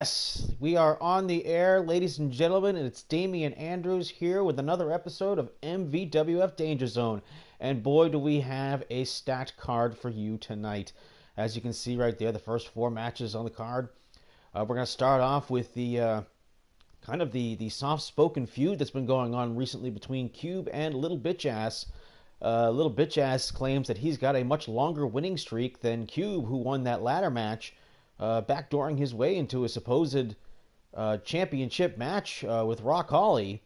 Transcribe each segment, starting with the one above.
Yes, we are on the air, ladies and gentlemen, and it's Damian Andrews here with another episode of MVWF Danger Zone. And boy, do we have a stacked card for you tonight. As you can see right there, the first four matches on the card. We're going to start off with the kind of the soft-spoken feud that's been going on recently between Cube and Little Bitch Ass. Little Bitch Ass claims that he's got a much longer winning streak than Cube, who won that ladder match, backdooring his way into a supposed championship match with Rock Holly.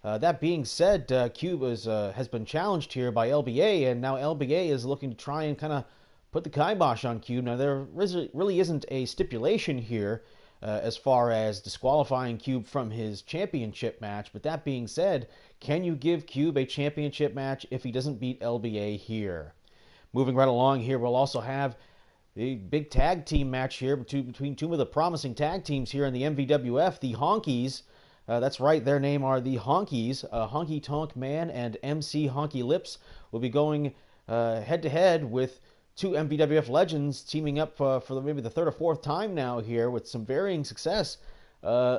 That being said, Cube has been challenged here by LBA, and now LBA is looking to try and kind of put the kibosh on Cube. Now, there really isn't a stipulation here as far as disqualifying Cube from his championship match, but that being said, can you give Cube a championship match if he doesn't beat LBA here? Moving right along here, we'll also have the big tag team match here between two of the promising tag teams here in the MVWF, the Honkies. That's right, their name are the Honkies. Honky Tonk Man and MC Honky Lips will be going head to head with two MVWF legends teaming up for maybe the third or fourth time now here with some varying success.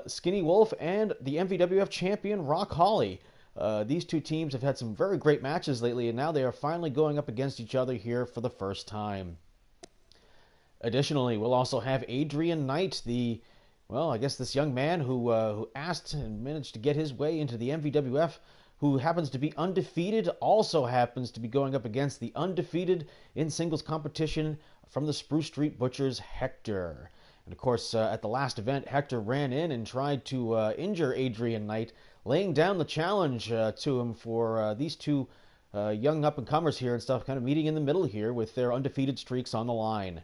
Skinny Wolf and the MVWF champion Rock Holly. These two teams have had some very great matches lately, and now they are finally going up against each other here for the first time. Additionally, we'll also have Adrian Knight, I guess this young man who asked and managed to get his way into the MVWF, who happens to be undefeated, also happens to be going up against the undefeated in singles competition from the Spruce Street Butchers, Hector. And of course, at the last event, Hector ran in and tried to injure Adrian Knight, laying down the challenge to him for these two young up-and-comers here and stuff, kind of meeting in the middle here with their undefeated streaks on the line.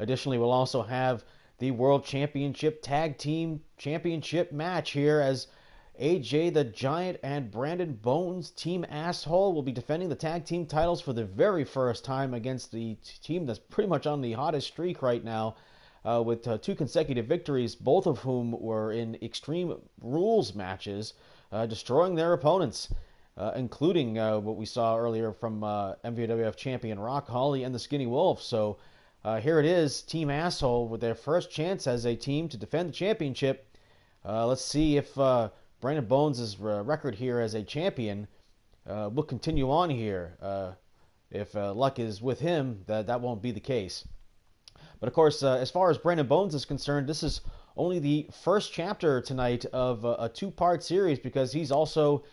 Additionally, we'll also have the World Championship Tag Team Championship match here as AJ the Giant and Brandon Bones, Team Asshole, will be defending the tag team titles for the very first time against the team that's pretty much on the hottest streak right now with two consecutive victories, both of whom were in Extreme Rules matches, destroying their opponents. Including what we saw earlier from MVWF champion Rock Holly and the Skinny Wolf. So here it is, Team Asshole with their first chance as a team to defend the championship. Let's see if Brandon Bones' record here as a champion will continue on here. If luck is with him, that won't be the case. But of course, as far as Brandon Bones is concerned, this is only the first chapter tonight of a two-part series, because he's also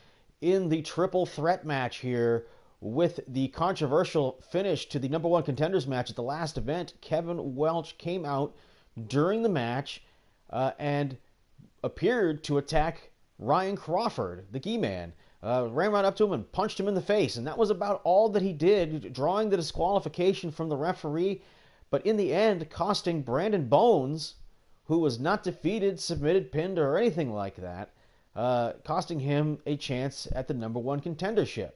in the triple threat match here with the controversial finish to the number one contenders match at the last event. Kevin Welch came out during the match and appeared to attack Ryan Crawford, the key man. Ran right up to him and punched him in the face, and that was about all that he did, drawing the disqualification from the referee, but in the end costing Brandon Bones, who was not defeated, submitted, pinned, or anything like that, costing him a chance at the number one contendership.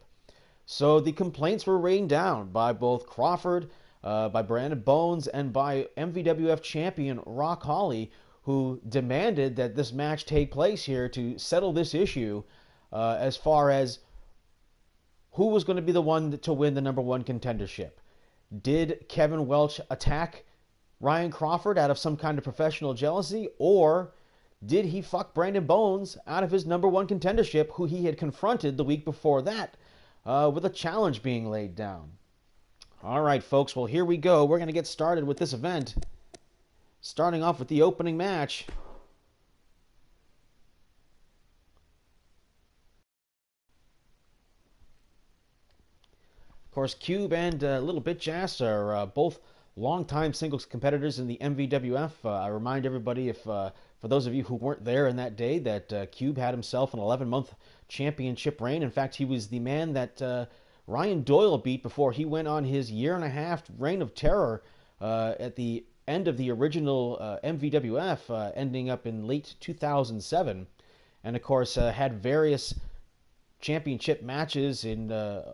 So the complaints were rained down by both Crawford, by Brandon Bones, and by MVWF champion Rock Holly, who demanded that this match take place here to settle this issue as far as who was going to be the one to win the number one contendership. Did Kevin Welch attack Ryan Crawford out of some kind of professional jealousy, or did he fuck Brandon Bones out of his number one contendership, who he had confronted the week before that with a challenge being laid down? All right, folks, well, here we go. We're going to get started with this event, starting off with the opening match. Of course, Cube and Little Bitch Ass are both longtime singles competitors in the MVWF. I remind everybody, if for those of you who weren't there in that day, that Cube had himself an 11-month championship reign. In fact, he was the man that Ryan Doyle beat before he went on his year-and-a-half reign of terror at the end of the original MVWF, ending up in late 2007. And, of course, had various championship matches in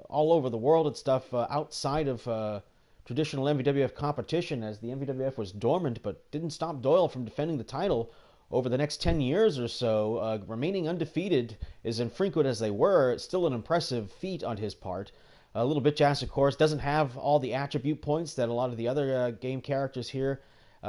all over the world and stuff outside of traditional MVWF competition, as the MVWF was dormant, but didn't stop Doyle from defending the title over the next 10 years or so. Remaining undefeated, as infrequent as they were, still an impressive feat on his part. Little Bitch Ass, of course, doesn't have all the attribute points that a lot of the other game characters here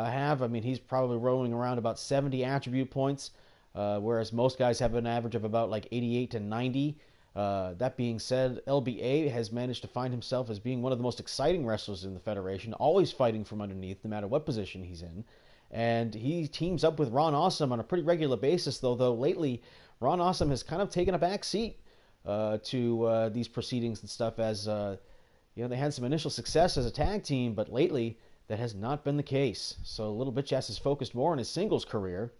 have. I mean, he's probably rolling around about 70 attribute points, whereas most guys have an average of about like 88 to 90. That being said, LBA has managed to find himself as being one of the most exciting wrestlers in the Federation, always fighting from underneath, no matter what position he's in. And he teams up with Ron Awesome on a pretty regular basis, though lately Ron Awesome has kind of taken a back seat to these proceedings and stuff, as they had some initial success as a tag team, but lately that has not been the case. So Little Bitch Ass is focused more on his singles career.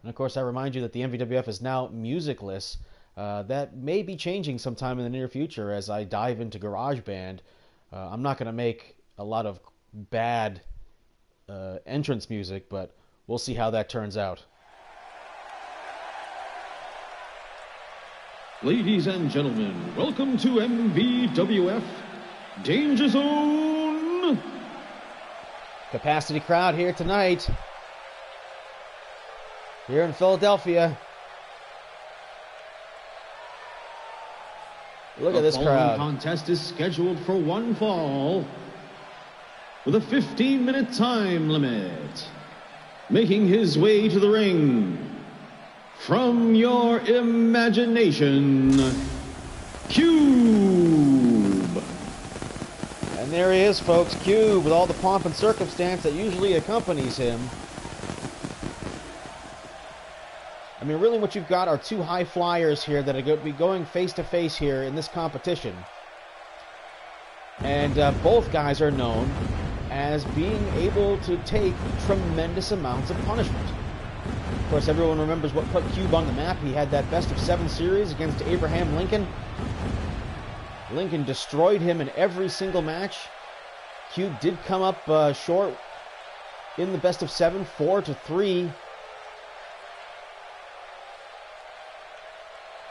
And of course, I remind you that the MVWF is now musicless. That may be changing sometime in the near future as I dive into GarageBand. I'm not going to make a lot of bad entrance music, but we'll see how that turns out. Ladies and gentlemen, welcome to MVWF Danger Zone. Capacity crowd here tonight, here in Philadelphia. Look at this crowd. The contest is scheduled for one fall with a 15-minute time limit. Making his way to the ring, from your imagination, Cube. And there he is, folks, Cube, with all the pomp and circumstance that usually accompanies him. I mean, really what you've got are two high flyers here that are going to be going face-to-face here in this competition. And both guys are known as being able to take tremendous amounts of punishment. Of course, everyone remembers what put Cube on the map. He had that best-of-7 series against Abraham Lincoln. Lincoln destroyed him in every single match. Cube did come up short in the best-of-7, 4-3.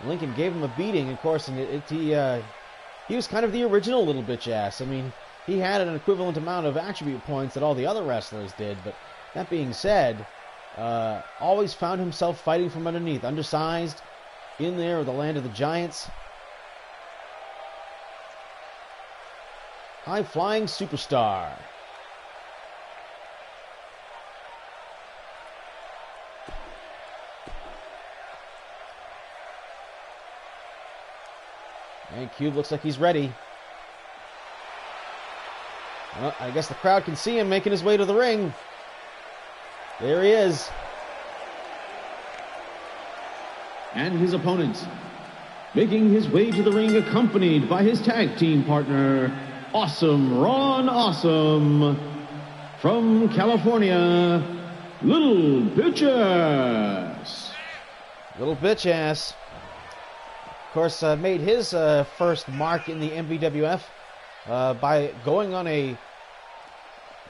Lincoln gave him a beating, of course, and he was kind of the original Little Bitch Ass. I mean, he had an equivalent amount of attribute points that all the other wrestlers did, but that being said, always found himself fighting from underneath, undersized, in there with the land of the giants. High-flying superstar. And Cube looks like he's ready. Well, I guess the crowd can see him making his way to the ring. There he is. And his opponent, making his way to the ring accompanied by his tag team partner, Awesome Ron Awesome. From California, Little Bitch Ass. Little Bitch Ass. Of course, made his first mark in the MVWF by going on a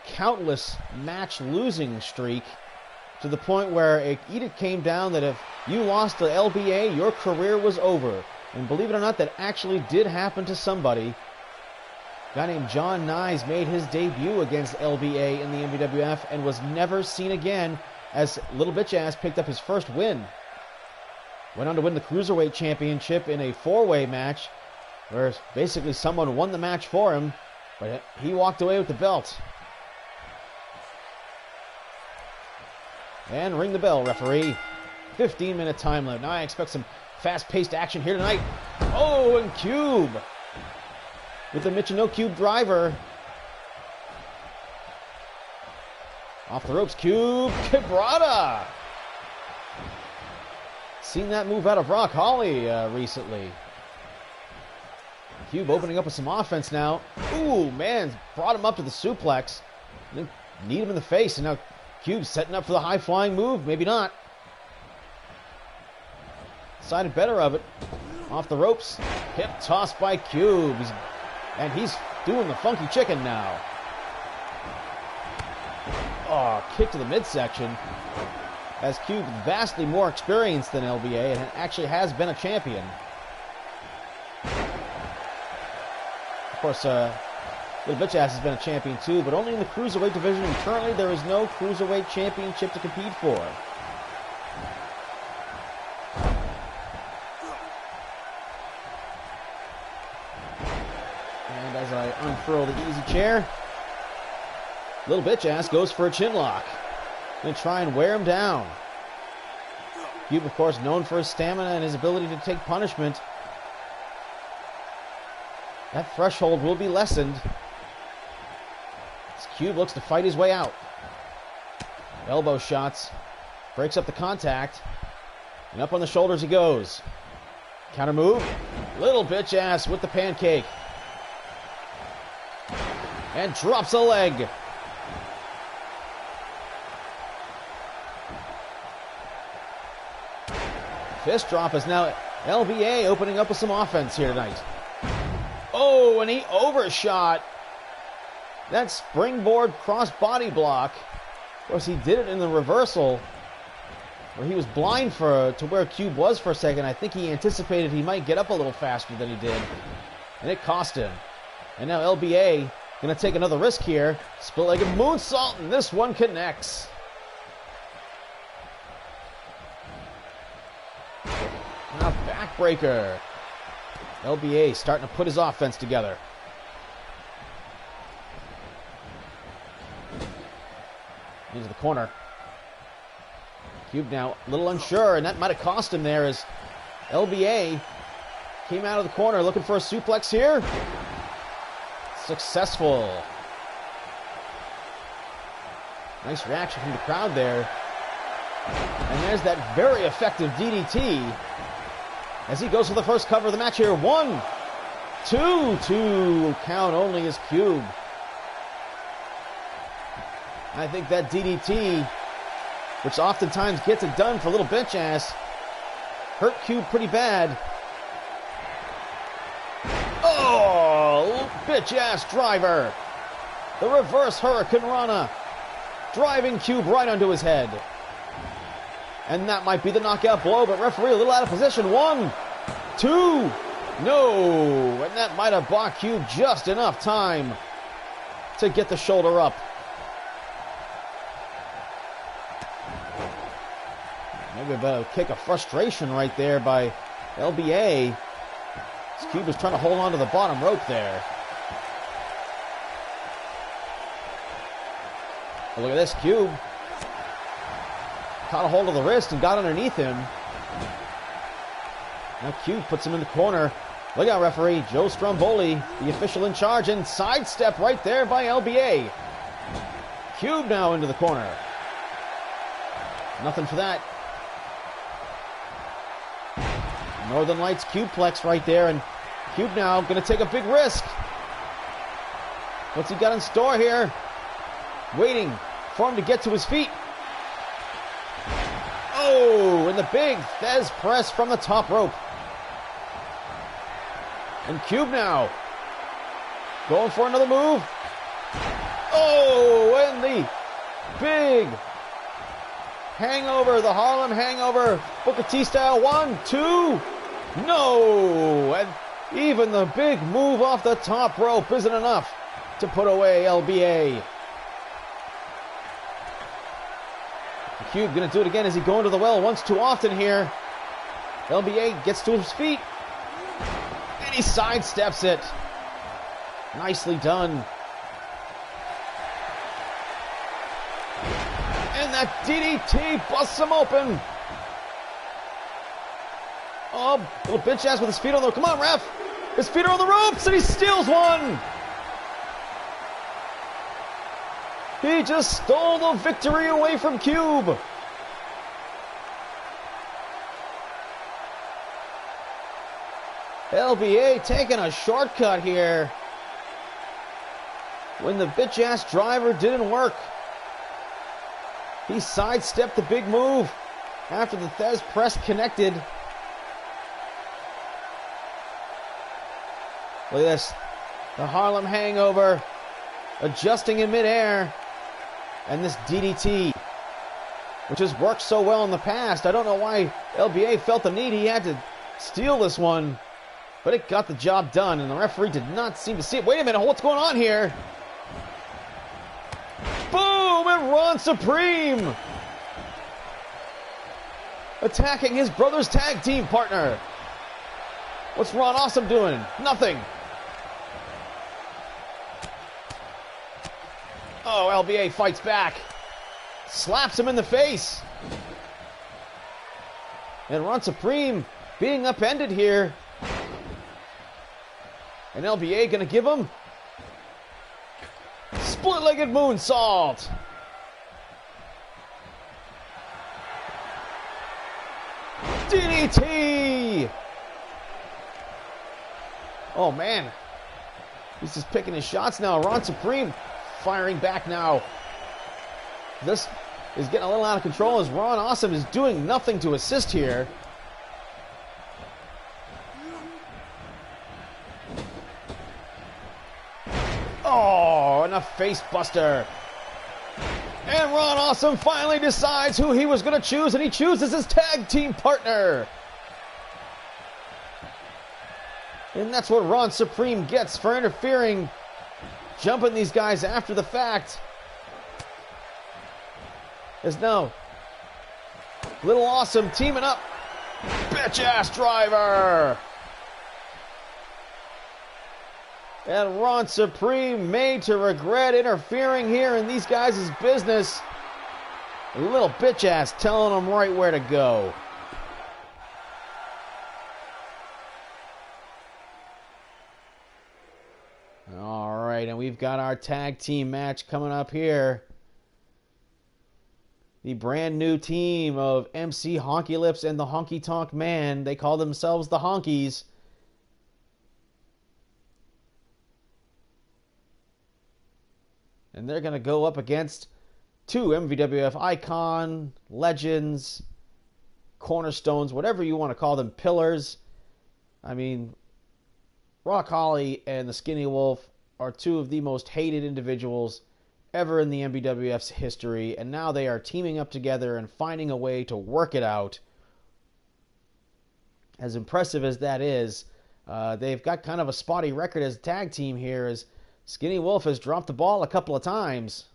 countless match losing streak, to the point where it either came down that if you lost to LBA, your career was over. And believe it or not, that actually did happen to somebody. A guy named John Nyes made his debut against LBA in the MVWF and was never seen again, as Little Bitch Ass picked up his first win. Went on to win the Cruiserweight Championship in a four-way match, where basically someone won the match for him, but he walked away with the belt. And ring the bell, referee. 15-minute time limit. Now I expect some fast-paced action here tonight. Oh, and Cube with the Michino Cube driver. Off the ropes, Cube. Quebrada. Seen that move out of Rock Holly recently. Cube opening up with some offense now. Ooh, man, brought him up to the suplex. Need him in the face, and now Cube setting up for the high-flying move. Maybe not. Decided better of it. Off the ropes. Hip toss by Cube. And he's doing the funky chicken now. Oh, kick to the midsection. As Cube vastly more experienced than LBA and actually has been a champion. Of course, Little Bitch Ass has been a champion too, but only in the Cruiserweight division, and currently there is no Cruiserweight Championship to compete for. And as I unfurl the easy chair, Little bitch ass goes for a chin lock. Gonna try and wear him down. Cube, of course, known for his stamina and his ability to take punishment. That threshold will be lessened. As Cube looks to fight his way out. Elbow shots. Breaks up the contact. And up on the shoulders he goes. Counter move. Little bitch ass with the pancake. And drops a leg. Fist drop is now LBA opening up with some offense here tonight. Oh, and he overshot that springboard cross body block. Of course, he did it in the reversal, where he was blind to where Cube was for a second. I think he anticipated he might get up a little faster than he did, and it cost him. And now LBA going to take another risk here. Split-legged moonsault, and this one connects. A backbreaker. LBA starting to put his offense together. Into the corner. Cube now a little unsure, and that might have cost him there as LBA came out of the corner looking for a suplex here. Successful. Nice reaction from the crowd there. And there's that very effective DDT as he goes for the first cover of the match here. 1, 2, count only as Cube. I think that DDT, which oftentimes gets it done for little bitch ass, hurt Cube pretty bad. Oh, bitch ass driver. The reverse Hurricane Rana, driving Cube right onto his head. And that might be the knockout blow, but referee a little out of position. 1, 2, no. And that might have bought Cube just enough time to get the shoulder up. Maybe a bit of a kick of frustration right there by LBA. This Cube was trying to hold on to the bottom rope there. But look at this, Cube caught a hold of the wrist and got underneath him. Now Cube puts him in the corner. Look out, referee. Joe Stromboli, the official in charge, and sidestep right there by LBA. Cube now into the corner. Nothing for that. Northern Lights Cubeplex right there, and Cube now going to take a big risk. What's he got in store here? Waiting for him to get to his feet. Oh, and the big Thez press from the top rope. And Cube now going for another move. Oh, and the big hangover, the Harlem Hangover, Booker T style. 1, 2, no. And even the big move off the top rope isn't enough to put away LBA. Cube going to do it again. Is he going to the well once too often here? LBA gets to his feet. And he sidesteps it. Nicely done. And that DDT busts him open. Oh, little bitch ass with his feet on the... Come on, ref. His feet are on the ropes and he steals one. He just stole the victory away from Cube. LBA taking a shortcut here. When the bitch-ass driver didn't work, he sidestepped the big move after the Thez press connected. Look at this. The Harlem Hangover adjusting in midair. And this DDT, which has worked so well in the past. I don't know why LBA felt the need. He had to steal this one, but it got the job done, and the referee did not seem to see it. Wait a minute, what's going on here? Boom, and Ron Supreme attacking his brother's tag team partner. What's Ron Awesome doing? Nothing. Oh, LBA fights back. Slaps him in the face. And Ron Supreme being upended here. And LBA gonna give him split-legged moonsault. DDT. Oh man, he's just picking his shots now. Ron Supreme firing back now. This is getting a little out of control as Ron Awesome is doing nothing to assist here. Oh, and a face buster. And Ron Awesome finally decides who he was going to choose, and he chooses his tag team partner. And that's what Ron Supreme gets for interfering, jumping these guys after the fact. Is now Little Awesome teaming up. Bitch-ass driver. And Ron Supreme made to regret interfering here in these guys' business. A little bitch-ass telling them right where to go. All right, and we've got our tag team match coming up here. The brand new team of MC Honky Lips and the Honky Tonk Man. They call themselves the Honkies. And they're going to go up against two MVWF icon, legends, cornerstones, whatever you want to call them, pillars. I mean, Rock Holly and the Skinny Wolf are two of the most hated individuals ever in the MVWF's history, and now they are teaming up together and finding a way to work it out. As impressive as that is, they've got kind of a spotty record as a tag team here, as Skinny Wolf has dropped the ball a couple of times.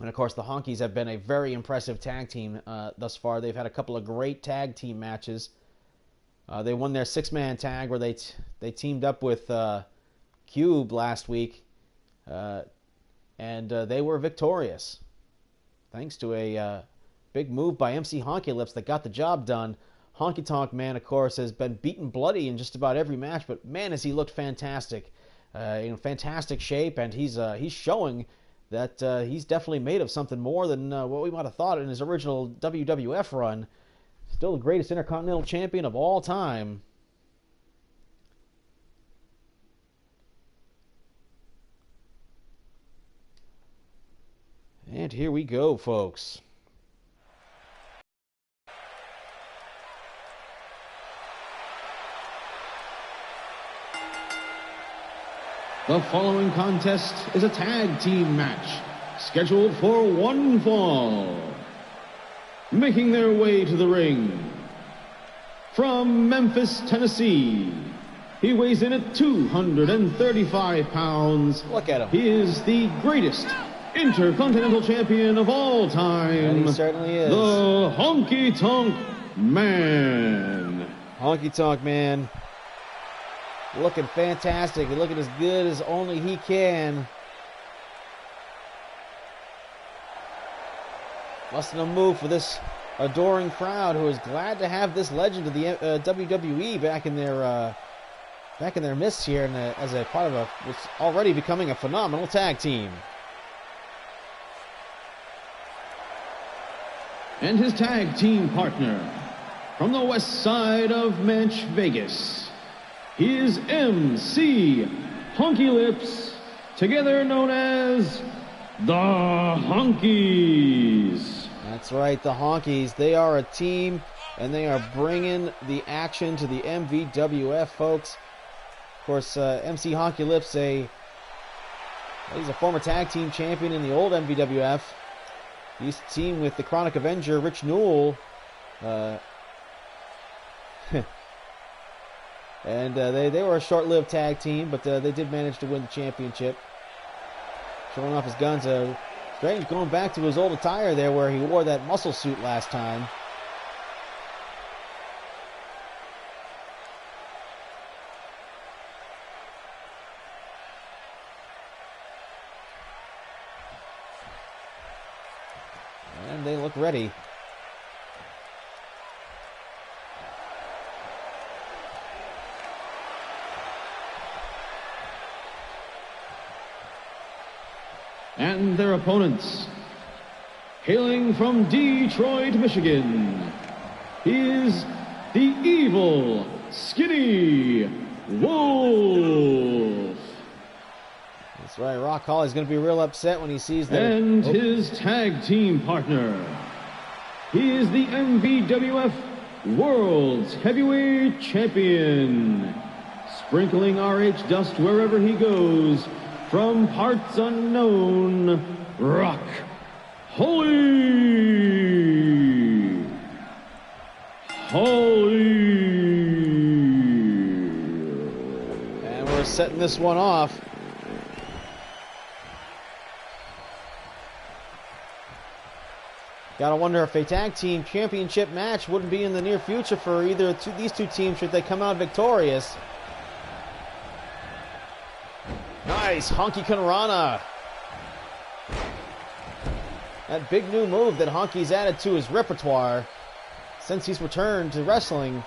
And of course, the Honkies have been a very impressive tag team thus far. They've had a couple of great tag team matches. They won their six-man tag where they teamed up with Cube last week, and they were victorious. Thanks to a big move by MC Honky Lips that got the job done. Honky Tonk Man, of course, has been beaten bloody in just about every match, but man, has he looked fantastic. In fantastic shape, and he's showing that he's definitely made of something more than what we might have thought in his original WWF run. Still the greatest Intercontinental Champion of all time. And here we go, folks. The following contest is a tag team match scheduled for one fall. Making their way to the ring from Memphis, Tennessee. He weighs in at 235 pounds. Look at him. He is the greatest Intercontinental Champion of all time. And he certainly is. The Honky Tonk Man. Honky Tonk Man. Looking fantastic. Looking as good as only he can. Busting a move for this adoring crowd who is glad to have this legend of the WWE back in their midst here, and as a part of what's already becoming a phenomenal tag team. And his tag team partner from the west side of Manch, Vegas. He is MC Honky Lips, together known as the Honkies. That's right, the Honkies. They are a team, and they are bringing the action to the MVWF, folks. Of course, MC Honky Lips, he's a former tag team champion in the old MVWF. He used to team with the Chronic Avenger, Rich Newell. And they were a short-lived tag team, but they did manage to win the championship. Showing off his guns, Strange going back to his old attire there where he wore that muscle suit last time. And they look ready. And their opponents, hailing from Detroit, Michigan, is the Evil Skinny Wolf. That's right, Rock Holly's going to be real upset when he sees that. And his tag team partner, he is the MVWF World's Heavyweight Champion, sprinkling RH dust wherever he goes, from parts unknown, Rock Holly. And we're setting this one off. Gotta wonder if a tag team championship match wouldn't be in the near future for either these two teams should they come out victorious. Nice, Honky Kanrana. That big new move that Honky's added to his repertoire since he's returned to wrestling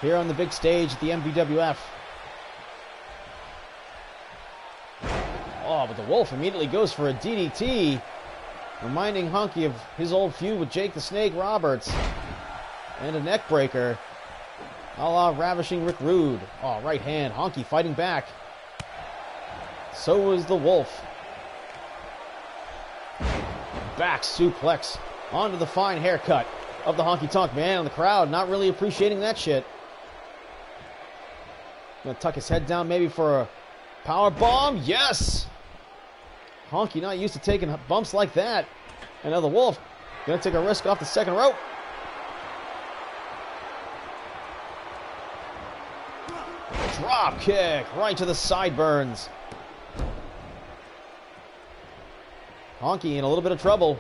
here on the big stage at the MVWF. Oh, but the Wolf immediately goes for a DDT, reminding Honky of his old feud with Jake the Snake Roberts. And a neck breaker, a la Ravishing Rick Rude. Oh, right hand, Honky fighting back. So is the Wolf. Back suplex onto the fine haircut of the Honky Tonk Man, and the crowd not really appreciating that shit. Gonna tuck his head down maybe for a power bomb. Yes! Honky not used to taking bumps like that. And now the Wolf gonna take a risk off the second rope. Drop kick right to the sideburns. Honky in a little bit of trouble.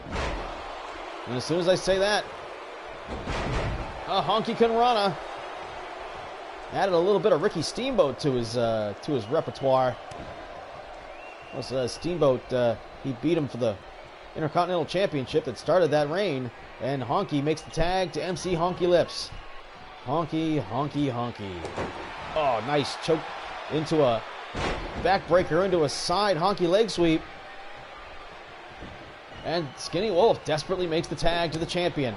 And as soon as I say that, Honky Kanrana added a little bit of Ricky Steamboat to his repertoire. Was Steamboat? He beat him for the Intercontinental Championship that started that reign, and Honky makes the tag to MC Honky Lips. Honky, Honky, Honky. Oh, nice choke into a backbreaker into a side Honky leg sweep. And Skinny Wolf desperately makes the tag to the champion.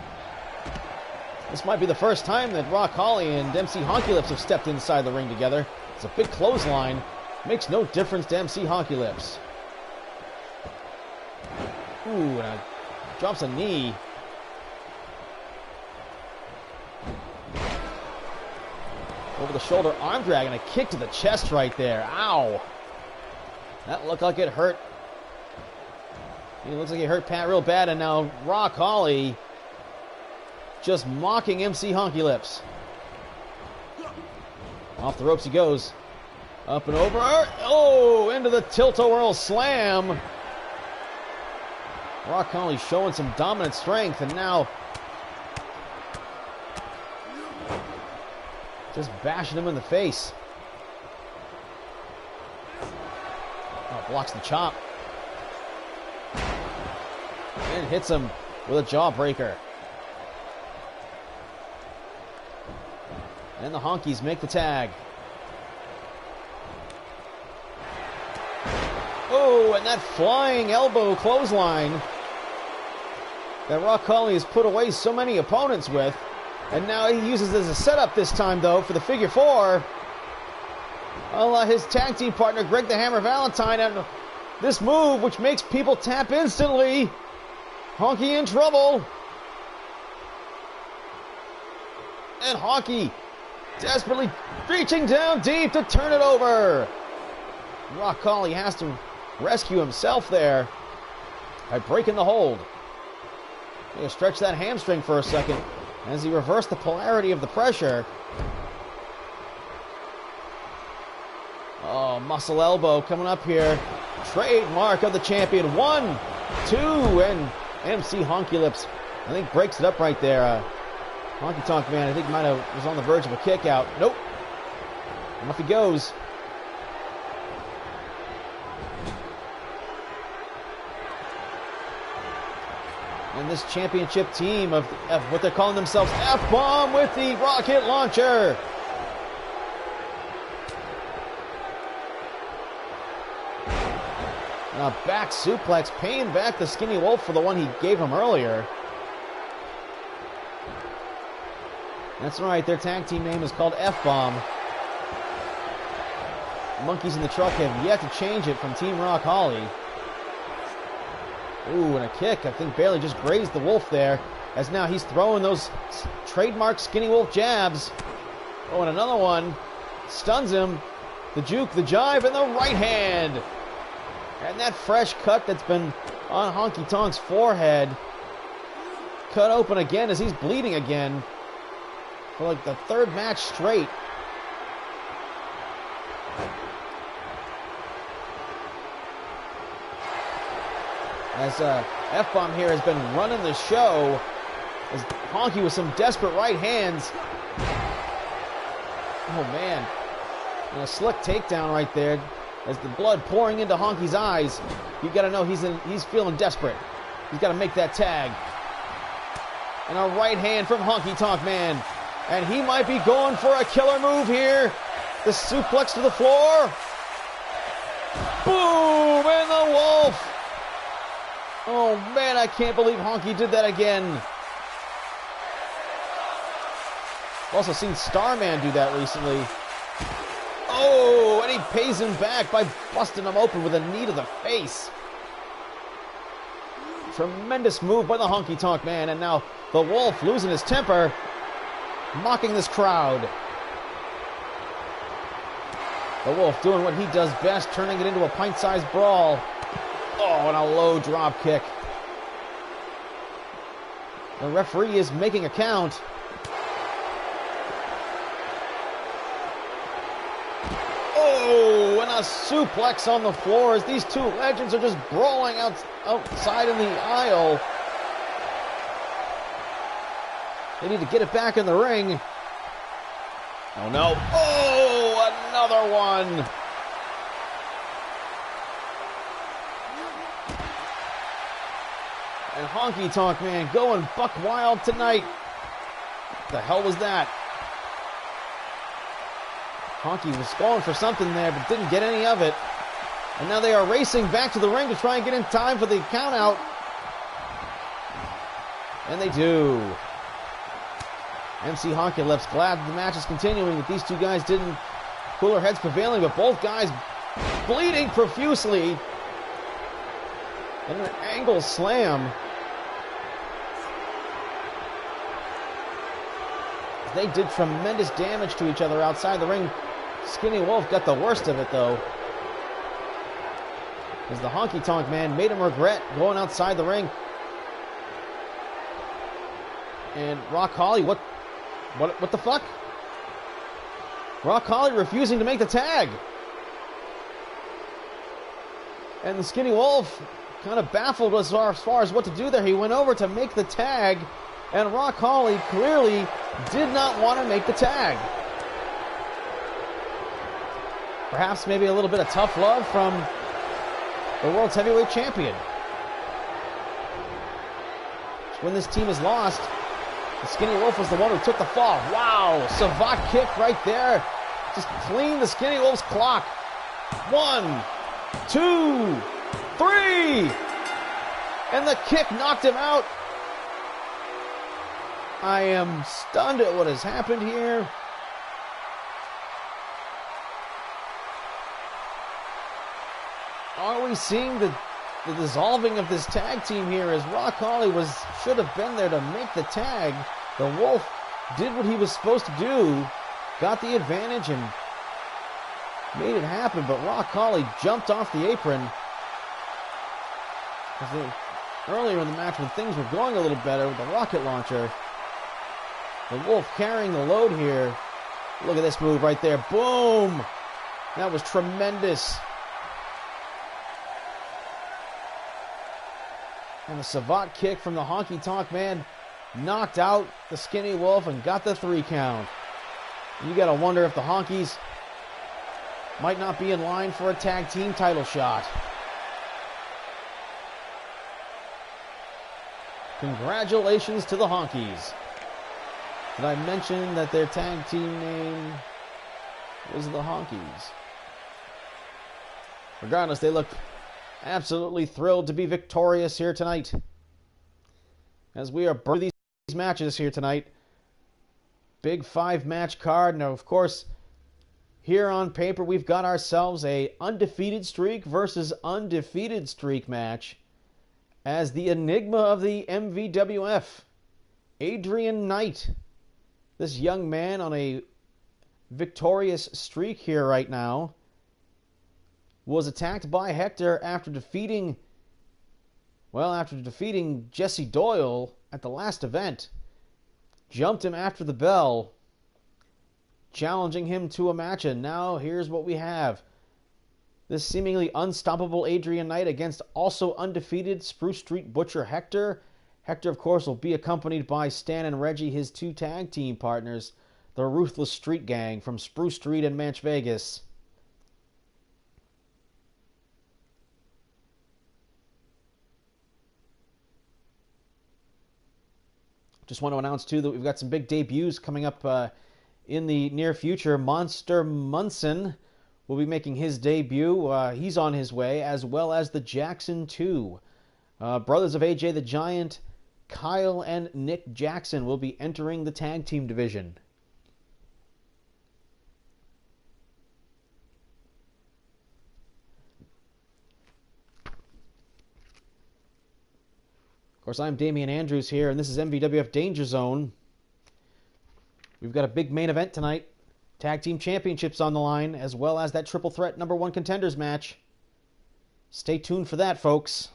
This might be the first time that Rock Holly and MC Honky Lips have stepped inside the ring together. It's a big clothesline. Makes no difference to MC Honky Lips. Ooh, and drops a knee. Over the shoulder arm drag and a kick to the chest right there. Ow. That looked like it hurt. It looks like it hurt Pat real bad, and now Rock Holly just mocking MC Honky Lips. Off the ropes he goes. Up and over. Oh, into the tilt-a-whirl slam. Rock Holly showing some dominant strength, and now just bashing him in the face. Oh, blocks the chop. And hits him with a jawbreaker. And the Honkies make the tag. Oh, and that flying elbow clothesline that Rock Holly has put away so many opponents with. And now he uses it as a setup this time, though, for the figure four. His tag team partner, Greg the Hammer Valentine, and this move, which makes people tap instantly. Honky in trouble. And Honky desperately reaching down deep to turn it over. Rock Holly has to rescue himself there by breaking the hold. He'll stretch that hamstring for a second as he reversed the polarity of the pressure. Oh, muscle elbow coming up here. Trademark of the champion. 1, 2, and MC Honky Lips, I think, breaks it up right there. Honky Tonk Man, I think, was on the verge of a kick out. Nope. And off he goes. And this championship team of what they're calling themselves, F-Bomb with the rocket launcher. Now back suplex, paying back the Skinny Wolf for the one he gave him earlier. That's right, their tag team name is called F-Bomb. Monkeys in the Truck have yet to change it from Team Rock Holly. Ooh, and a kick, I think, barely just grazed the Wolf there, as now he's throwing those trademark Skinny Wolf jabs. Oh, and another one. Stuns him. The juke, the jive, and the right hand. And that fresh cut that's been on Honky Tonk's forehead cut open again as he's bleeding again for like the third match straight. As F-Bomb here has been running the show, as Honky with some desperate right hands. Oh man, and a slick takedown right there. As the blood pouring into Honky's eyes, you got to know he's feeling desperate. He's got to make that tag. And a right hand from Honky Tonk Man, and he might be going for a killer move here. The suplex to the floor. Boom! And the Wolf. Oh man, I can't believe Honky did that again. I've also seen Starman do that recently. Oh, and he pays him back by busting him open with a knee to the face. Tremendous move by the Honky Tonk Man, and now the Wolf losing his temper, mocking this crowd. The Wolf doing what he does best, turning it into a pint-sized brawl. Oh, and a low drop kick. The referee is making a count. Oh, and a suplex on the floor as these two legends are just brawling outside in the aisle. They need to get it back in the ring. Oh no. Oh, another one. And Honky Tonk Man going buck wild tonight. What the hell was that? Honky was going for something there, but didn't get any of it. And now they are racing back to the ring to try and get in time for the count out. And they do. MC Honky Lips glad the match is continuing, with these two guys didn't, cooler heads prevailing, but both guys bleeding profusely. And an angle slam. They did tremendous damage to each other outside the ring. Skinny Wolf got the worst of it, though, as the Honky Tonk Man made him regret going outside the ring. And Rock Holly, what the fuck? Rock Holly refusing to make the tag. And the Skinny Wolf kind of baffled as far as what to do there. He went over to make the tag, and Rock Holly clearly did not want to make the tag. Perhaps maybe a little bit of tough love from the World's Heavyweight Champion. When this team is lost, the Skinny Wolf was the one who took the fall. Wow, Savate kick right there. Just clean the Skinny Wolf's clock. 1, 2, 3. And the kick knocked him out. I am stunned at what has happened here. Are we seeing the dissolving of this tag team here, as Rock Holly should have been there to make the tag? The Wolf did what he was supposed to do, got the advantage and made it happen, but Rock Holly jumped off the apron. Earlier in the match, when things were going a little better with the rocket launcher, the Wolf carrying the load here. Look at this move right there. Boom! That was tremendous. And a savate kick from the Honky Tonk Man knocked out the Skinny Wolf and got the 3 count. You gotta wonder if the Honkies might not be in line for a tag team title shot. Congratulations to the Honkies. Did I mention that their tag team name was the Honkies? Regardless, they look absolutely thrilled to be victorious here tonight. As we are burning these matches here tonight. Big 5-match card. Now, of course, here on paper, we've got ourselves a undefeated streak versus undefeated streak match. As the enigma of the MVWF, Adrian Knight, this young man on a victorious streak here right now, was attacked by Hector after defeating Jesse Doyle at the last event. Jumped him after the bell, challenging him to a match, and now here's what we have. This seemingly unstoppable Adrian Knight against also undefeated Spruce Street Butcher Hector. Hector, of course, will be accompanied by Stan and Reggie, his 2 tag team partners, the Ruthless Street Gang from Spruce Street and Manch Vegas. Just want to announce, too, that we've got some big debuts coming up in the near future. Monster Munson will be making his debut. He's on his way, as well as the Jackson 2. Brothers of AJ the Giant, Kyle and Nick Jackson will be entering the tag team division. Of course, I'm Damian Andrews here, and this is MVWF Danger Zone. We've got a big main event tonight. Tag Team Championships on the line, as well as that Triple Threat number 1 contenders match. Stay tuned for that, folks.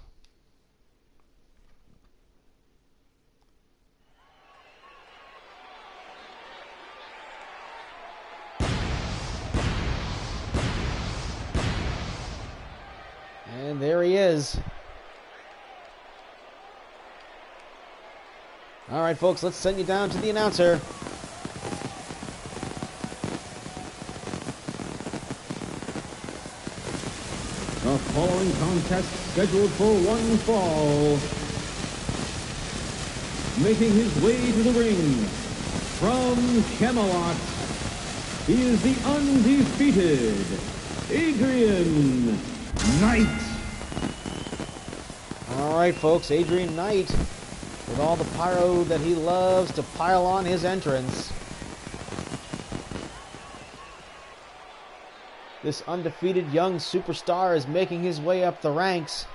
And there he is. All right, folks, let's send you down to the announcer. The following contest scheduled for one fall. Making his way to the ring from Camelot, he is the undefeated Adrian Knight. All right, folks, Adrian Knight, with all the pyro that he loves to pile on his entrance. This undefeated young superstar is making his way up the ranks.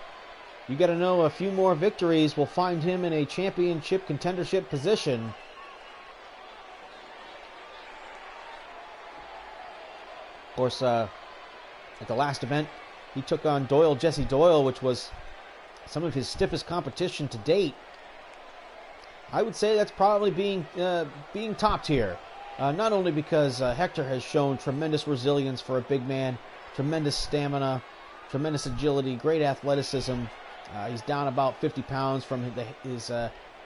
You got to know a few more victories will find him in a championship contendership position. Of course, at the last event, he took on Jesse Doyle, which was some of his stiffest competition to date. I would say that's probably being topped here. Not only because Hector has shown tremendous resilience for a big man, tremendous stamina, tremendous agility, great athleticism. He's down about 50 pounds from his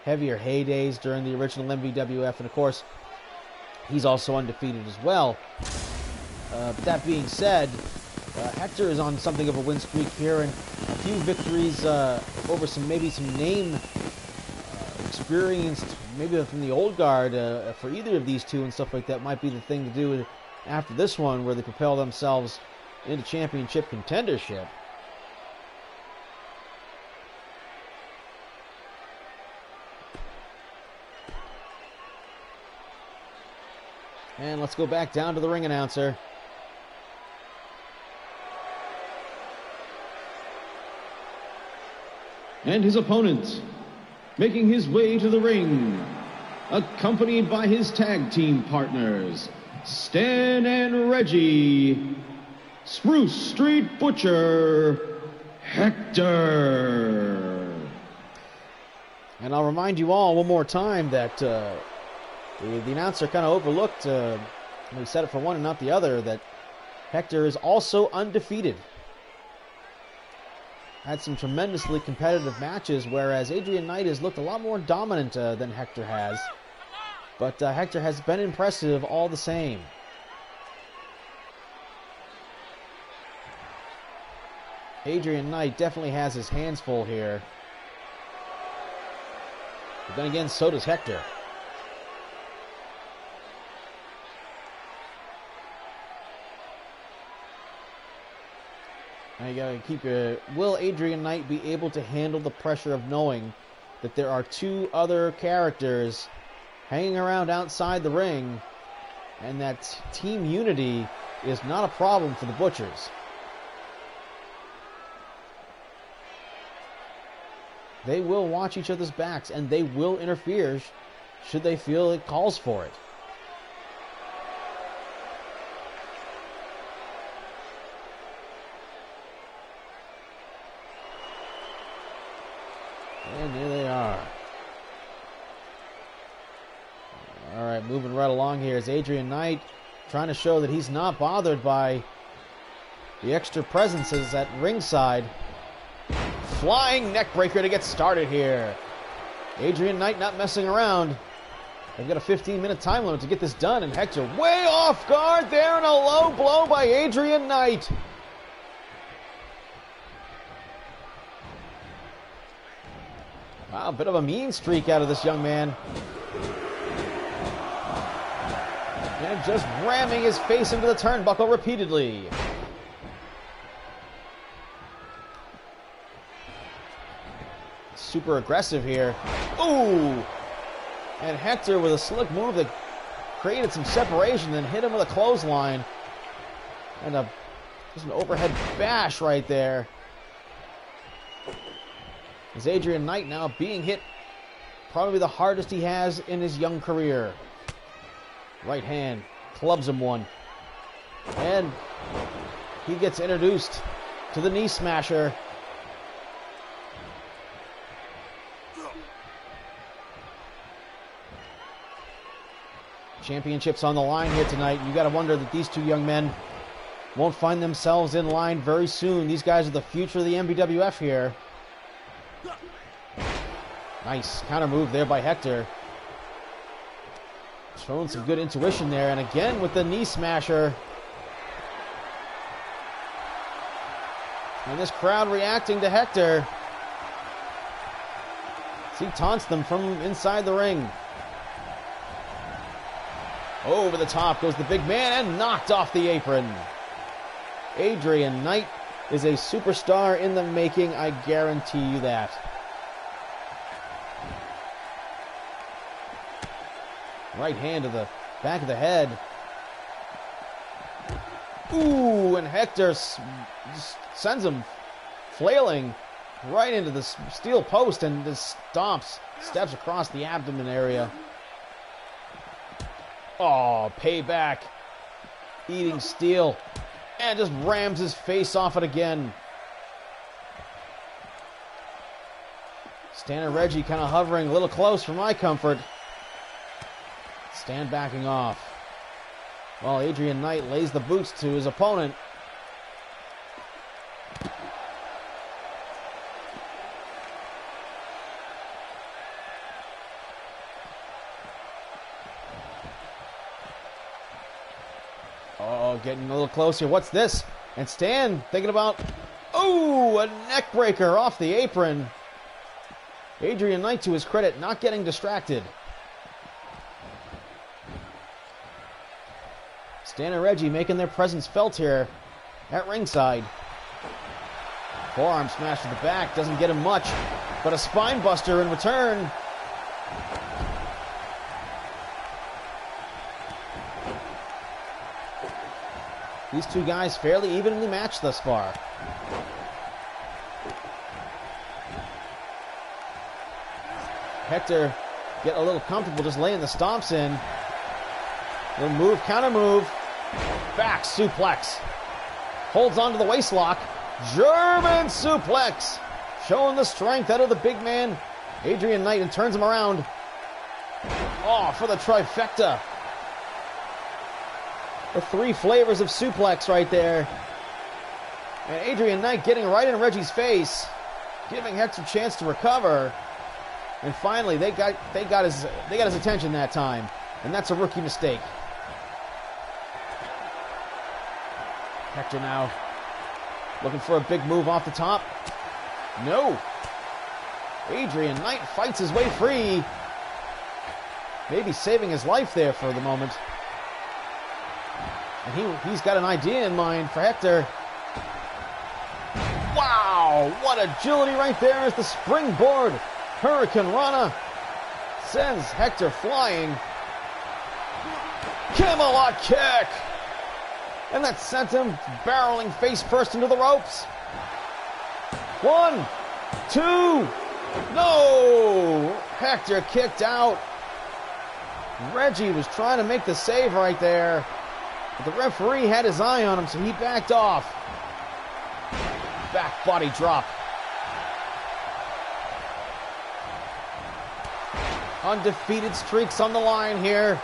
heavier heydays during the original MVWF, and of course, he's also undefeated as well. But that being said, Hector is on something of a win streak here, and a few victories over some name experienced, maybe from the old guard for either of these two and stuff like that might be the thing to do after this one, where they propel themselves into championship contendership. And let's go back down to the ring announcer. And his opponent, making his way to the ring, accompanied by his tag team partners, Stan and Reggie, Spruce Street Butcher Hector. And I'll remind you all one more time that the announcer kind of overlooked, when he said it for one and not the other, that Hector is also undefeated. had some tremendously competitive matches, whereas Adrian Knight has looked a lot more dominant than Hector has. But Hector has been impressive all the same. Adrian Knight definitely has his hands full here. But then again, so does Hector. Now you gotta keep will Adrian Knight be able to handle the pressure of knowing that there are two other characters hanging around outside the ring, and that team unity is not a problem for the Butchers? They will watch each other's backs, and they will interfere should they feel it calls for it. And there they are. All right, moving right along here is Adrian Knight trying to show that he's not bothered by the extra presences at ringside. Flying neckbreaker to get started here. Adrian Knight not messing around. They've got a 15-minute time limit to get this done, and Hector way off guard there, and a low blow by Adrian Knight. Wow, a bit of a mean streak out of this young man. And just ramming his face into the turnbuckle repeatedly. Super aggressive here. Ooh! And Hector with a slick move that created some separation, then hit him with a clothesline. And just an overhead bash right there. As Adrian Knight now being hit probably the hardest he has in his young career. Right hand clubs him one. And he gets introduced to the knee smasher. Championship's on the line here tonight. You got to wonder that these two young men won't find themselves in line very soon. These guys are the future of the MVWF here. Nice counter move there by Hector. Showing some good intuition there. And again with the knee smasher. And this crowd reacting to Hector. As he taunts them from inside the ring. Over the top goes the big man and knocked off the apron. Adrian Knight is a superstar in the making, I guarantee you that. Right hand to the back of the head. Ooh, and Hector just sends him flailing right into the steel post and just steps across the abdomen area. Oh, payback. Eating steel. And just rams his face off it again. Stan and Reggie kind of hovering a little close for my comfort. Stan backing off. While Adrian Knight lays the boots to his opponent. Oh, getting a little closer. What's this? And Stan thinking about, oh, a neck breaker off the apron. Adrian Knight, to his credit, not getting distracted. Stan and Reggie making their presence felt here at ringside. Forearm smash to the back, doesn't get him much, but a spine buster in return. These two guys fairly evenly matched thus far. Hector getting a little comfortable just laying the stomps in. Little move, counter move. Back suplex. Holds onto the waistlock. German suplex. Showing the strength out of the big man, Adrian Knight, and turns him around. Oh, for the trifecta. The three flavors of suplex right there. And Adrian Knight getting right in Reggie's face, giving Hector a chance to recover. And finally, they got his attention that time, and that's a rookie mistake. Hector now looking for a big move off the top. No. Adrian Knight fights his way free. Maybe saving his life there for the moment. And he's got an idea in mind for Hector. Wow, what agility right there as the springboard Hurricane Rana sends Hector flying. Camelot kick! And that sent him barreling face first into the ropes. 1, 2, no! Hector kicked out. Reggie was trying to make the save right there, but the referee had his eye on him, so he backed off. Back body drop. Undefeated streaks on the line here.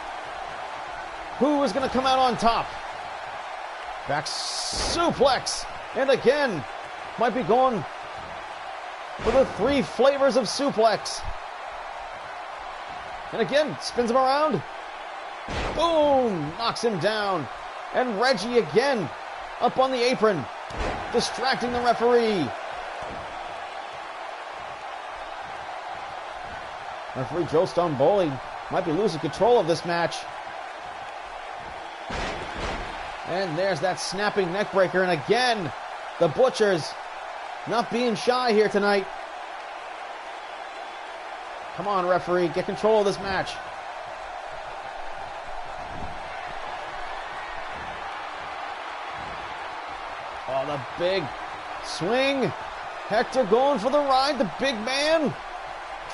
Who is going to come out on top? Back suplex. And again, might be going for the 3 flavors of suplex. And again, spins him around. Boom! Knocks him down. And Reggie again up on the apron, distracting the referee. Referee Joe Stromboli might be losing control of this match. And there's that snapping neck breaker. And again, the Butchers not being shy here tonight. Come on, referee, get control of this match. Oh, the big swing. Hector going for the ride, the big man.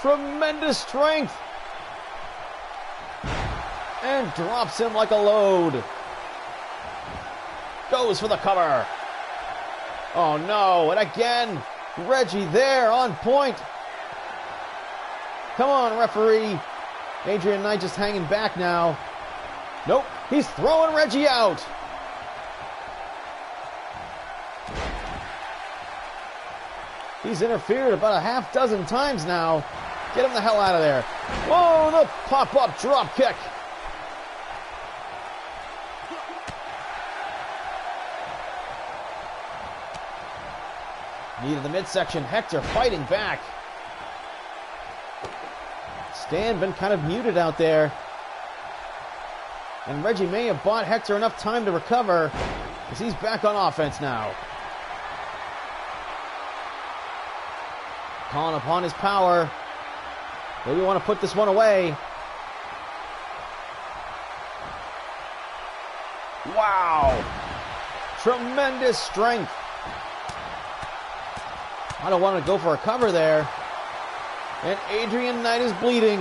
Tremendous strength. And drops him like a load. Goes for the cover. Oh no, and again, Reggie there on point. Come on, referee. Adrian Knight just hanging back now. Nope, he's throwing Reggie out. He's interfered about a half dozen times now. Get him the hell out of there. Whoa, the pop-up drop kick. Knee to the midsection. Hector fighting back. Stan been kind of muted out there. And Reggie may have bought Hector enough time to recover, because he's back on offense now. Calling upon his power. Maybe want to put this one away. Wow. Tremendous strength. I don't want to go for a cover there. And Adrian Knight is bleeding.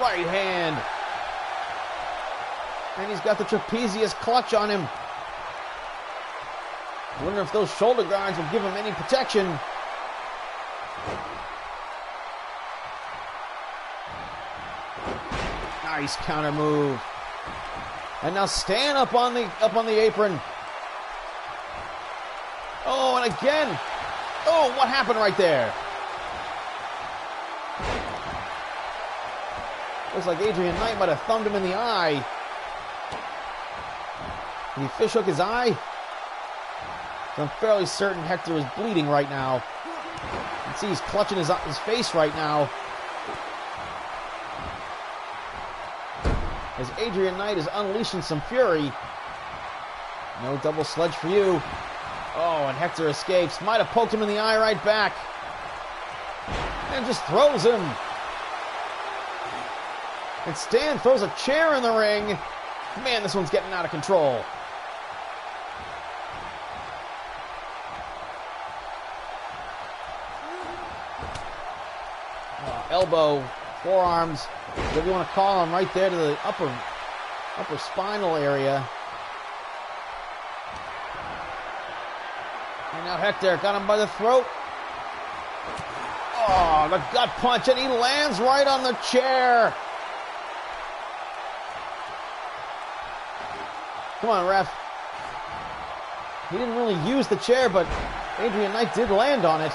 Right hand. And he's got the trapezius clutch on him. I wonder if those shoulder guards will give him any protection. Nice counter move. And now Stan up on the apron. Oh, and again. Oh, what happened right there? Looks like Adrian Knight might have thumbed him in the eye. Did he fish hook his eye? I'm fairly certain Hector is bleeding right now. You can see he's clutching his face right now. As Adrian Knight is unleashing some fury. No double sledge for you. Oh, and Hector escapes. Might have poked him in the eye right back. And just throws him. And Stan throws a chair in the ring. Man, this one's getting out of control. Elbow, forearms, whatever you want to call them, right there to the upper spinal area. And now Hector got him by the throat. Oh, the gut punch, and he lands right on the chair. Come on, ref. He didn't really use the chair, but Adrian Knight did land on it.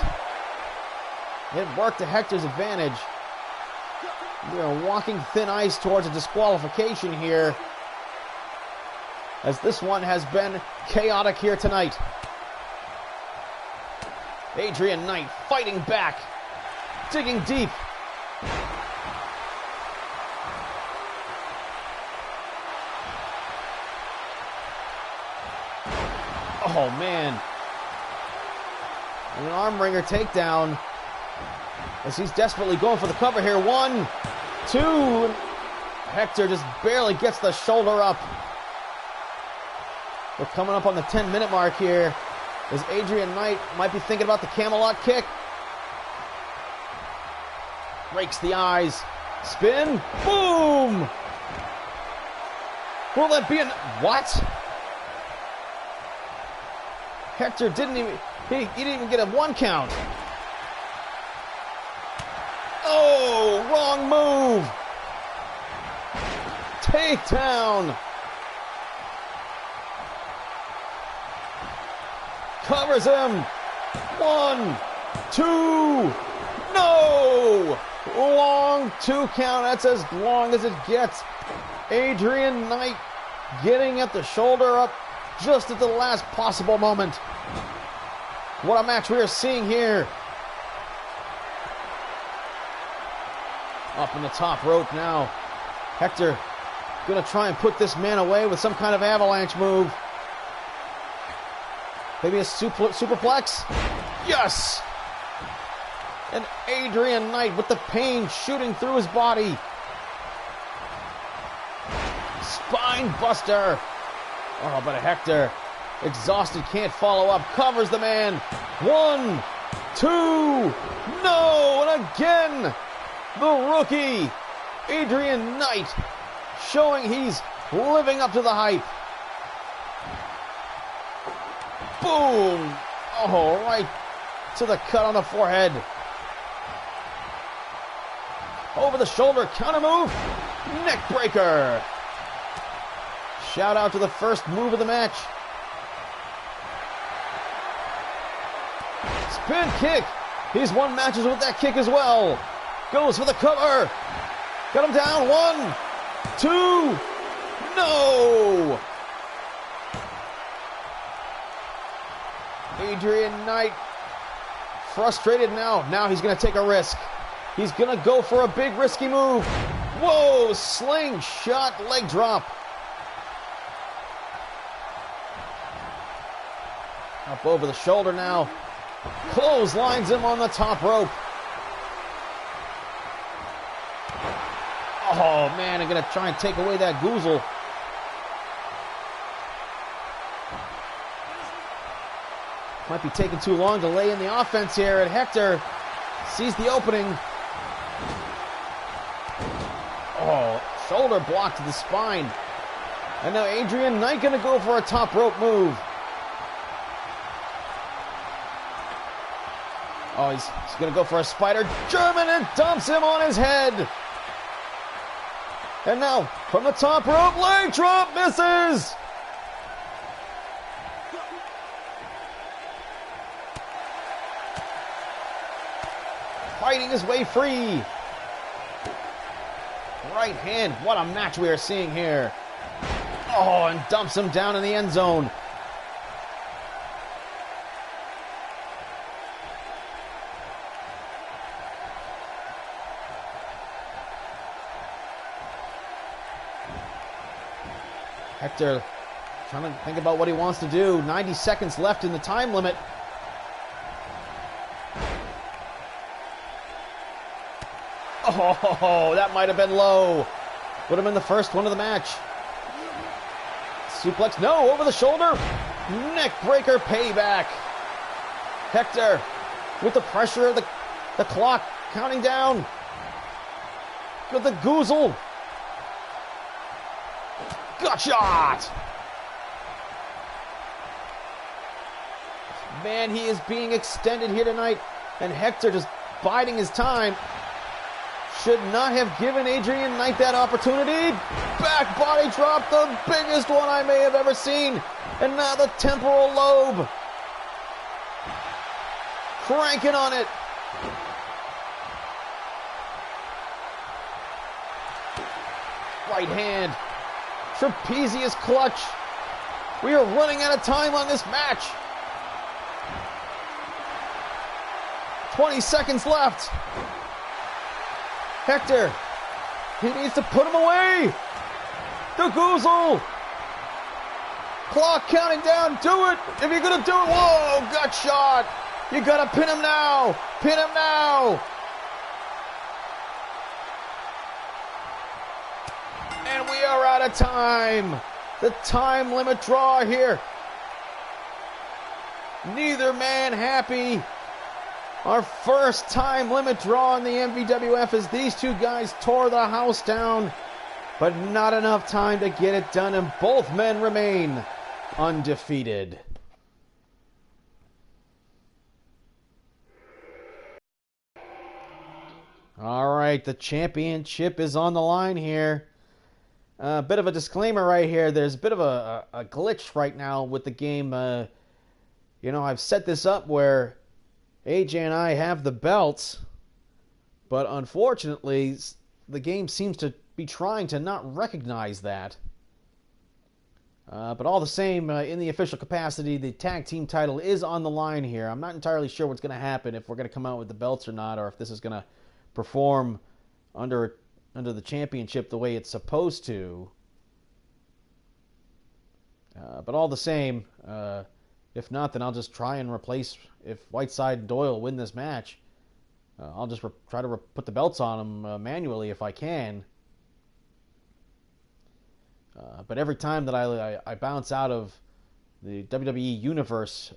It worked to Hector's advantage. We are walking thin ice towards a disqualification here, as this one has been chaotic here tonight. Adrian Knight fighting back, digging deep. Oh, man. And an arm wringer takedown as he's desperately going for the cover here. 1, 2. Hector just barely gets the shoulder up. We're coming up on the 10-minute mark here as Adrian Knight might be thinking about the Camelot kick. Rakes the eyes. Spin. Boom! Will that be an... What? Hector didn't even... He didn't even get a 1 count. Oh, wrong move. Takedown. Covers him. 1, 2. No! Long 2 count. That's as long as it gets. Adrian Knight getting at the shoulder up just at the last possible moment. What a match we are seeing here. Up in the top rope now. Hector gonna try and put this man away with some kind of avalanche move. Maybe a superplex? Yes! And Adrian Knight with the pain shooting through his body. Spine buster. Oh, but Hector, exhausted, can't follow up. Covers the man. 1, 2. No! And again, the rookie, Adrian Knight, showing he's living up to the hype. Boom! Oh, right to the cut on the forehead. Over the shoulder, counter move, neck breaker. Shout out to the first move of the match. Spin kick. He's won matches with that kick as well. Goes for the cover. Got him down. 1, 2. No! Adrian Knight frustrated now. Now he's going to take a risk. He's going to go for a big risky move. Whoa! Slingshot leg drop. Up over the shoulder now. Clotheslines him on the top rope. Oh, man, I'm going to try and take away that goozle. Might be taking too long to lay in the offense here, and Hector sees the opening. Oh, shoulder block to the spine. And now Adrian Knight going to go for a top rope move. Oh, he's going to go for a spider German and dumps him on his head. And now, from the top rope, leg drop, misses! Fighting his way free. Right hand, what a match we are seeing here. Oh, and dumps him down in the end zone. Hector trying to think about what he wants to do. 90 seconds left in the time limit. Oh, that might have been low. Would have been the first one of the match. Suplex, no, over the shoulder. Neck breaker payback. Hector with the pressure of the clock counting down. With the goozle. Gut shot! Man, he is being extended here tonight, and Hector just biding his time. Should not have given Adrian Knight that opportunity. Back body drop, the biggest one I may have ever seen. And now the temporal lobe. Cranking on it. Right hand. Trapezius clutch. We are running out of time on this match. 20 seconds left. Hector. He needs to put him away. The Goozle. Clock counting down. Do it. If you're going to do it. Whoa, gut shot. You got to pin him now. Pin him now. And we are out of time. The time limit draw here. Neither man happy. Our first time limit draw in the MVWF as these two guys tore the house down. But not enough time to get it done, and both men remain undefeated. All right, the championship is on the line here. A bit of a disclaimer right here. There's a bit of a glitch right now with the game. I've set this up where AJ and I have the belts, but unfortunately, the game seems to be trying to not recognize that. But all the same, in the official capacity, the tag team title is on the line here. I'm not entirely sure what's going to happen, if we're going to come out with the belts or not, or if this is going to perform under the championship the way it's supposed to. But all the same, if not, then I'll just try and replace, if Whiteside and Doyle win this match, I'll just try to put the belts on them manually if I can. But every time that I bounce out of the WWE Universe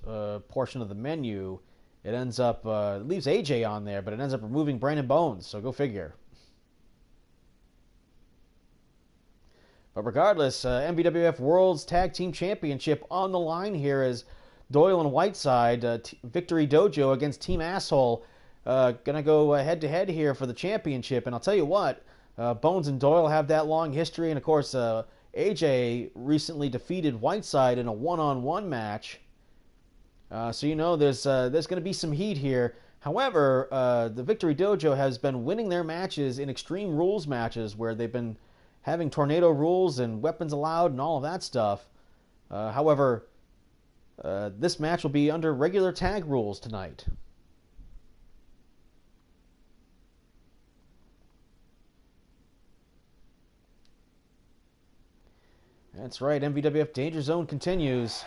portion of the menu, it ends up, it leaves AJ on there, but it ends up removing Brandon Bones, so go figure. But regardless, MVWF World's Tag Team Championship on the line here as Doyle and Whiteside, Victory Dojo against Team Asshole, gonna go head-to-head here for the championship. And I'll tell you what, Bones and Doyle have that long history, and of course, AJ recently defeated Whiteside in a one-on-one match. So there's going to be some heat here. However, the Victory Dojo has been winning their matches in Extreme Rules matches where they've been having tornado rules and weapons allowed and all of that stuff. However, this match will be under regular tag rules tonight. That's right, MVWF Danger Zone continues.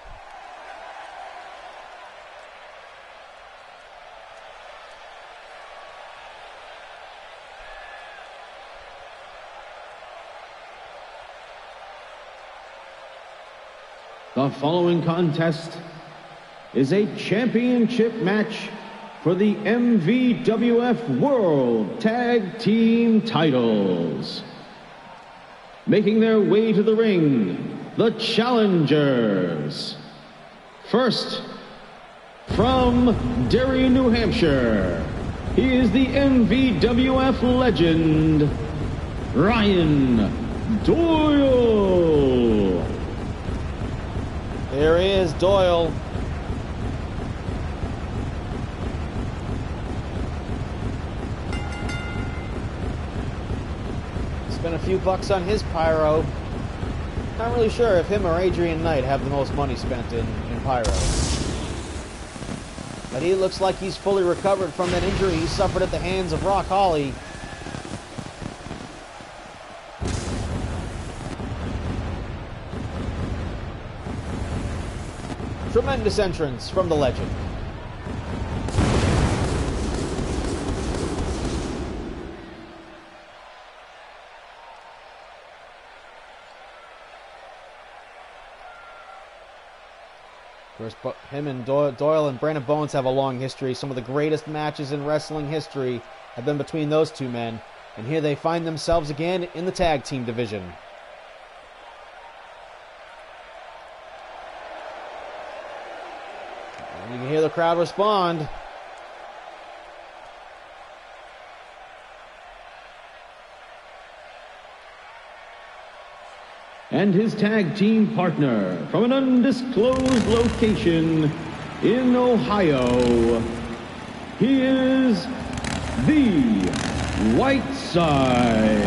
The following contest is a championship match for the MVWF World Tag Team titles. Making their way to the ring, the challengers. First, from Derry, New Hampshire, he is the MVWF legend, Ryan Doyle. There he is, Doyle. Spent a few bucks on his pyro. Not really sure if him or Adrian Knight have the most money spent in pyro. But he looks like he's fully recovered from that injury he suffered at the hands of Rock Holly. Tremendous entrance from the legend. Of course, him and Doyle and Brandon Bones have a long history. Some of the greatest matches in wrestling history have been between those two men. And here they find themselves again in the tag team division. And you can hear the crowd respond. and his tag team partner from an undisclosed location in Ohio, he is the Whiteside.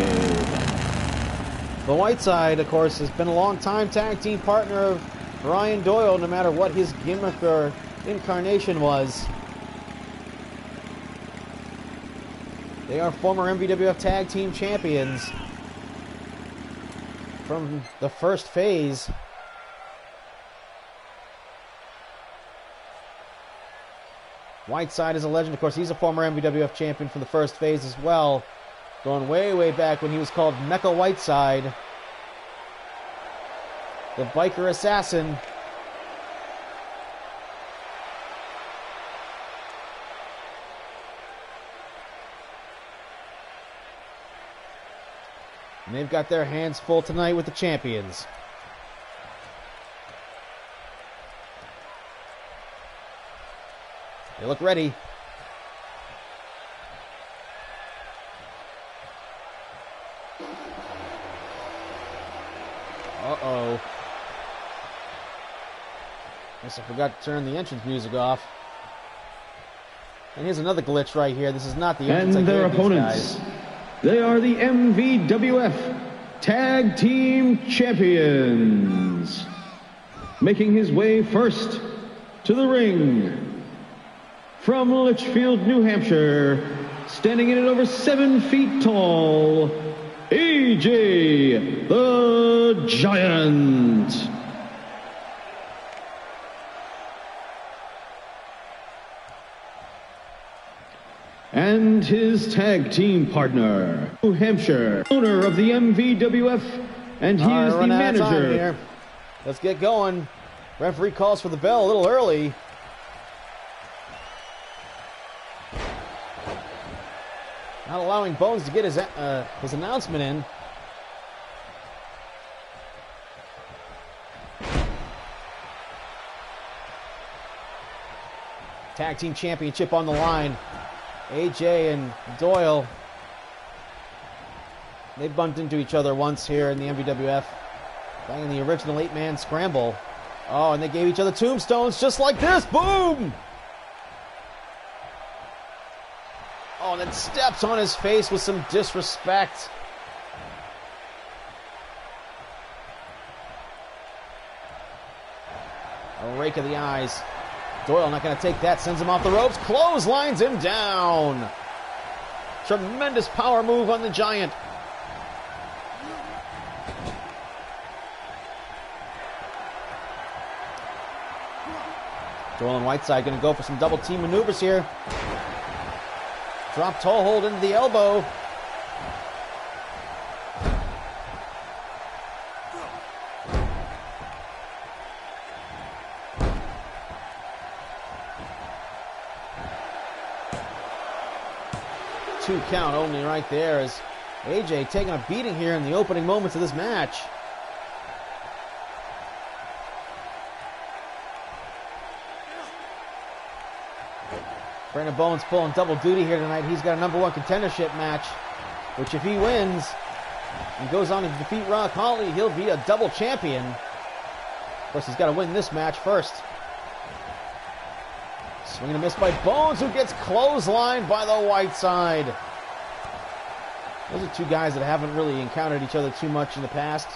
The Whiteside, of course, has been a long-time tag team partner of Ryan Doyle, no matter what his gimmick or incarnation was. They are former MVWF Tag Team Champions from the first phase. Whiteside is a legend. Of course, he's a former MVWF champion from the first phase as well. Going way, way back when he was called Mecha Whiteside. The biker assassin. And they've got their hands full tonight with the champions. They look ready. Uh-oh. Guess I forgot to turn the entrance music off. And here's another glitch right here. This is not the entrance. And their opponents. They are the MVWF Tag Team Champions. Making his way first to the ring from Litchfield, New Hampshire, standing in at over 7 feet tall, AJ the Giant. And his tag team partner, New Hampshire, owner of the MVWF, and he is the manager. Let's get going. Referee calls for the bell a little early. Not allowing Bones to get his announcement in. Tag Team Championship on the line. AJ and Doyle, they bumped into each other once here in the MVWF, back in the original 8-man scramble. Oh, and they gave each other tombstones just like this. Boom! Oh, and then steps on his face with some disrespect. A rake of the eyes. Doyle not going to take that, sends him off the ropes, clotheslines him down. Tremendous power move on the Giant. Doyle and Whiteside going to go for some double team maneuvers here. Drop toe hold into the elbow. Two count only right there as AJ taking a beating here in the opening moments of this match. Brandon Bones pulling double duty here tonight. He's got a #1 contendership match, which if he wins and goes on to defeat Rock Holly, he'll be a double champion. Of course, he's got to win this match first. Swing and a miss by Bones, who gets clotheslined by the Whiteside. Those are two guys that haven't really encountered each other too much in the past.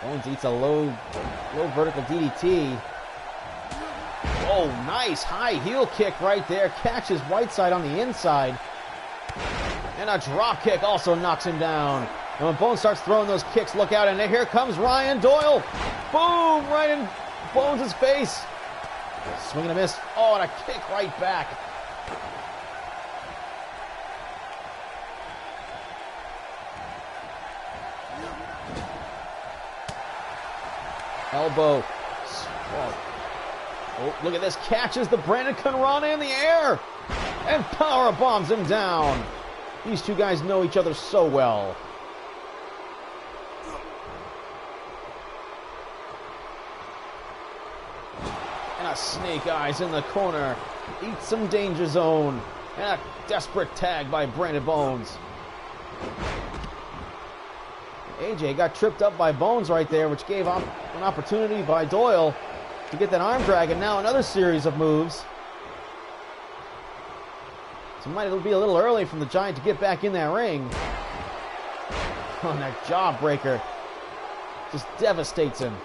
Bones eats a low vertical DDT. Oh, nice high heel kick right there. Catches Whiteside on the inside. And a drop kick also knocks him down. And when Bones starts throwing those kicks, look out. And here comes Ryan Doyle. Boom! Right in Bones' face. Swing and a miss. Oh, and a kick right back. Elbow. Oh, look at this. Catches the Brandon Conrana in the air. And power bombs him down. These two guys know each other so well. And a snake eyes in the corner. Eat some Danger Zone. And a desperate tag by Brandon Bones. AJ got tripped up by Bones right there, which gave up an opportunity by Doyle to get that arm drag, and now another series of moves. So it might be a little early from the Giant to get back in that ring. Oh, and that jawbreaker just devastates him.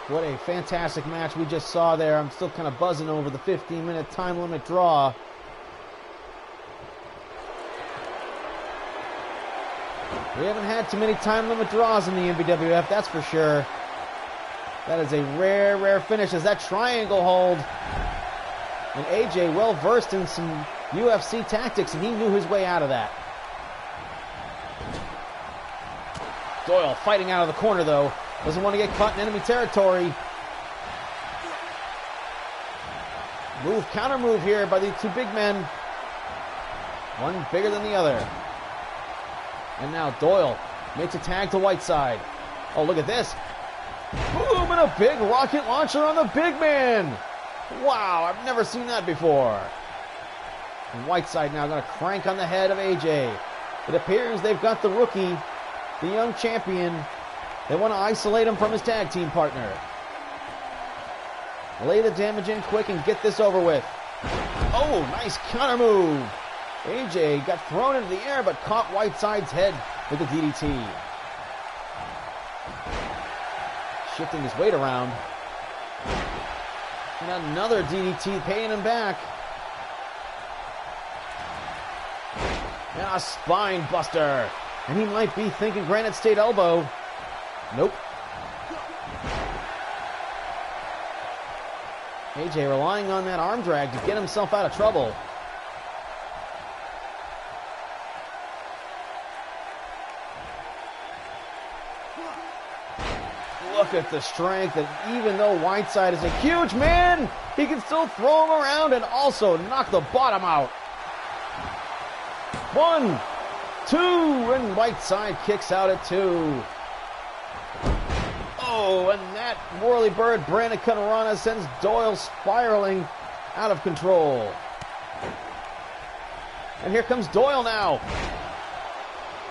What a fantastic match we just saw there. I'm still kind of buzzing over the 15-minute time limit draw. We haven't had too many time limit draws in the MVWF, that's for sure. That is a rare, rare finish as that triangle hold. And AJ well versed in some UFC tactics, and he knew his way out of that. Doyle fighting out of the corner though. Doesn't want to get caught in enemy territory. Counter move here by the two big men. One bigger than the other. And now Doyle makes a tag to Whiteside. Oh, look at this. Boom, and a big rocket launcher on the big man. Wow, I've never seen that before. And Whiteside now going to crank on the head of AJ. It appears they've got the rookie, the young champion. They want to isolate him from his tag team partner. Lay the damage in quick and get this over with. Oh, nice counter move. AJ got thrown into the air but caught Whiteside's head with a DDT. Shifting his weight around. And another DDT paying him back. And a spine buster. And he might be thinking Granite State elbow. Nope. AJ relying on that arm drag to get himself out of trouble. Look at the strength, and even though Whiteside is a huge man, he can still throw him around and also knock the bottom out. 1, 2, and Whiteside kicks out at 2. Oh, and that Whirly Bird Brandon Catarana sends Doyle spiraling out of control. And here comes Doyle now.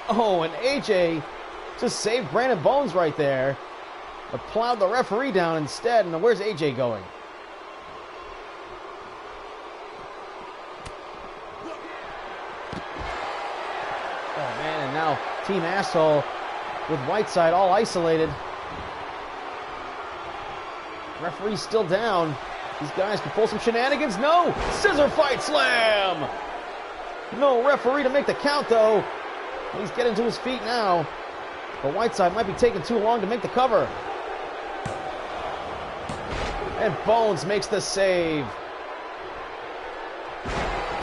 Oh, and AJ just saved Brandon Bones right there, but plowed the referee down instead. And where's AJ going? Oh, man, and now Team Asshole with Whiteside all isolated. Referee's still down. These guys can pull some shenanigans. No! Scissor fight slam! No referee to make the count, though. He's getting to his feet now. But Whiteside might be taking too long to make the cover. And Bones makes the save.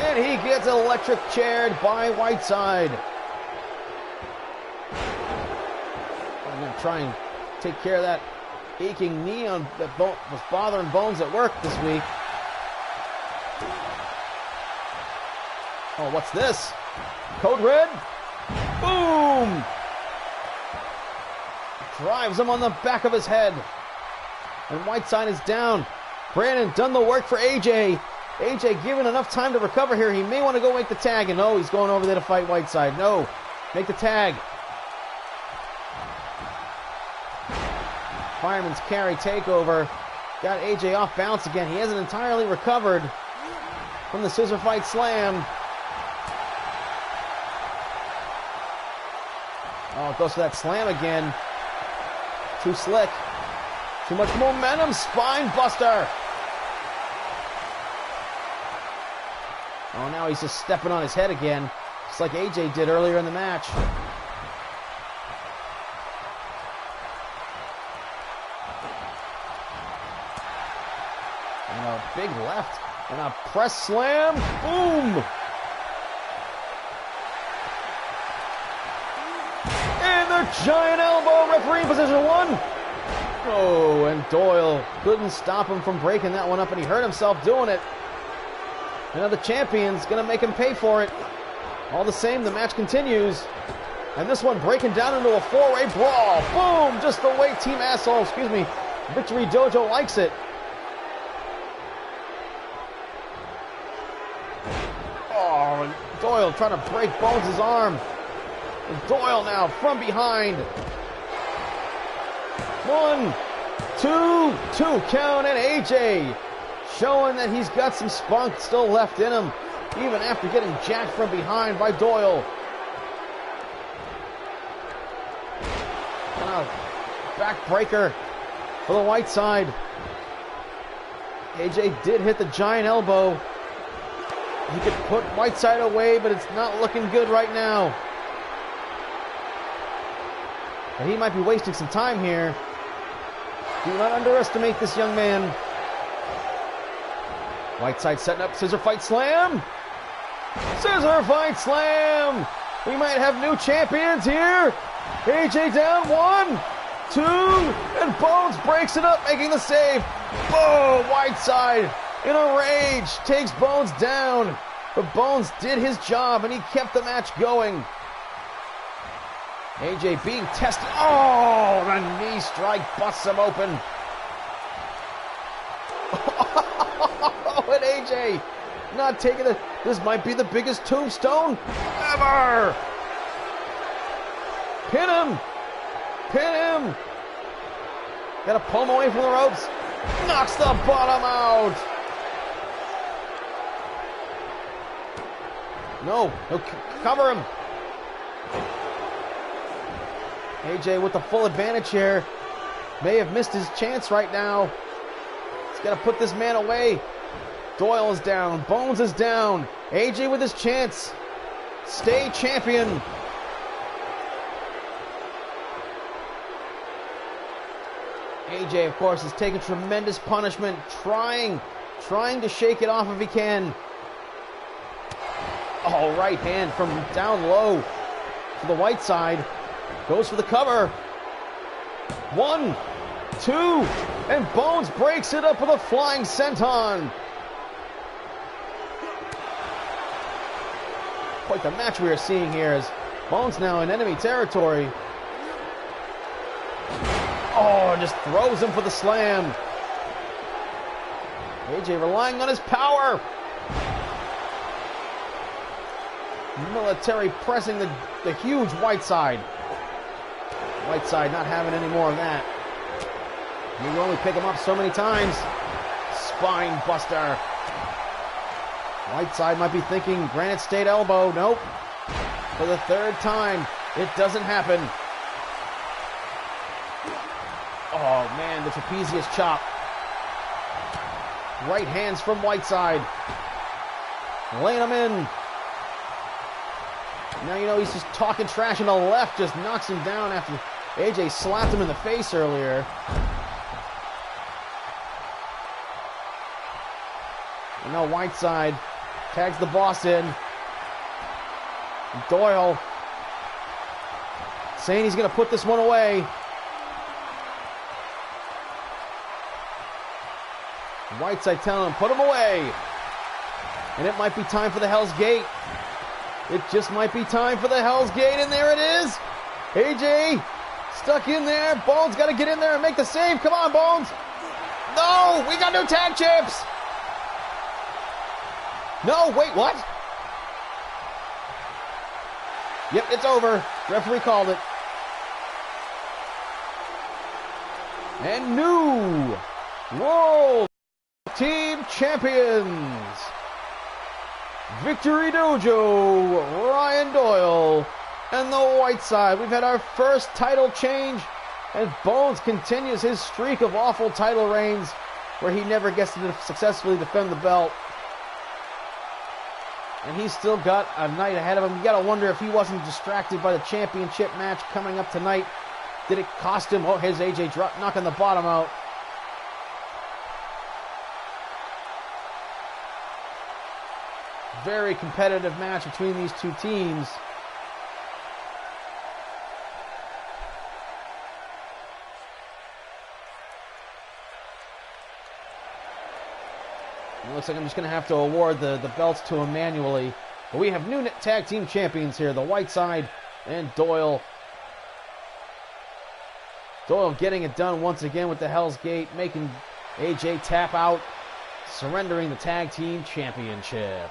And he gets electric chaired by Whiteside. I'm going to try and take care of that aching knee that was bothering Bones at work this week. Oh, what's this? Code Red? Boom! Drives him on the back of his head. And Whiteside is down. Brandon done the work for AJ. AJ given enough time to recover here. He may want to go make the tag. And no, he's going over there to fight Whiteside. No, make the tag. Fireman's carry takeover. Got AJ off balance again. He hasn't entirely recovered from the scissor fight slam. Oh, it goes for that slam again. Too slick. Too much momentum. Spine buster. Oh, now he's just stepping on his head again, just like AJ did earlier in the match. And a big left, and a press slam, boom! And the giant elbow, referee position 1. Oh, and Doyle couldn't stop him from breaking that one up, and he hurt himself doing it. And now the champion's gonna make him pay for it. All the same, the match continues. And this one breaking down into a four-way brawl. Boom! Just the way Victory Dojo likes it. Oh, and Doyle trying to break Bones' arm. And Doyle now from behind. 1, 2 count, and AJ showing that he's got some spunk still left in him, even after getting jacked from behind by Doyle. Backbreaker for the White side. AJ did hit the giant elbow. He could put Whiteside away, but it's not looking good right now. But he might be wasting some time here. Do not underestimate this young man. Whiteside setting up scissor fight slam. Scissor fight slam. We might have new champions here. AJ down 1, 2, and Bones breaks it up, making the save. Boom! Whiteside in a rage takes Bones down. But Bones did his job and he kept the match going. AJ being tested. Oh, the knee strike busts him open. And AJ not taking it. This might be the biggest tombstone ever. Pin him. Pin him. Got to pull him away from the ropes. Knocks the bottom out. No, he'll cover him. AJ with the full advantage here. May have missed his chance right now. He's got to put this man away. Doyle is down. Bones is down. AJ with his chance. Stay champion. AJ, of course, is taking tremendous punishment. Trying to shake it off if he can. Oh, right hand from down low to the White side. Goes for the cover. 1, 2, and Bones breaks it up with a flying senton. Quite the match we are seeing here as Bones now in enemy territory. Oh, and just throws him for the slam. AJ relying on his power. Military pressing the huge Whiteside. Whiteside not having any more of that. You can only pick him up so many times. Spine buster. Whiteside might be thinking Granite State elbow. Nope. For the third time, it doesn't happen. Oh man, the trapezius chop. Right hands from Whiteside. Laying him in. Now you know he's just talking trash, and the left just knocks him down after AJ slapped him in the face earlier. And now Whiteside tags the boss in. Doyle saying he's going to put this one away. Whiteside telling him, put him away. And it might be time for the Hell's Gate. It just might be time for the Hell's Gate, and there it is. AJ stuck in there. Bones got to get in there and make the save. Come on, Bones. No, we got new tag champs. No, wait, what? Yep, it's over. Referee called it. And new World Team Champions. Victory Dojo, Ryan Doyle, and the White side. We've had our first title change, and Bones continues his streak of awful title reigns where he never gets to successfully defend the belt. And he's still got a night ahead of him. You got to wonder if he wasn't distracted by the championship match coming up tonight. Did it cost him? Oh, here's AJ knocking the bottom out. Very competitive match between these two teams. It looks like I'm just going to have to award the belts to him manually. But we have new tag team champions here, the Whiteside and Doyle. Doyle getting it done once again with the Hell's Gate, making AJ tap out, surrendering the tag team championship.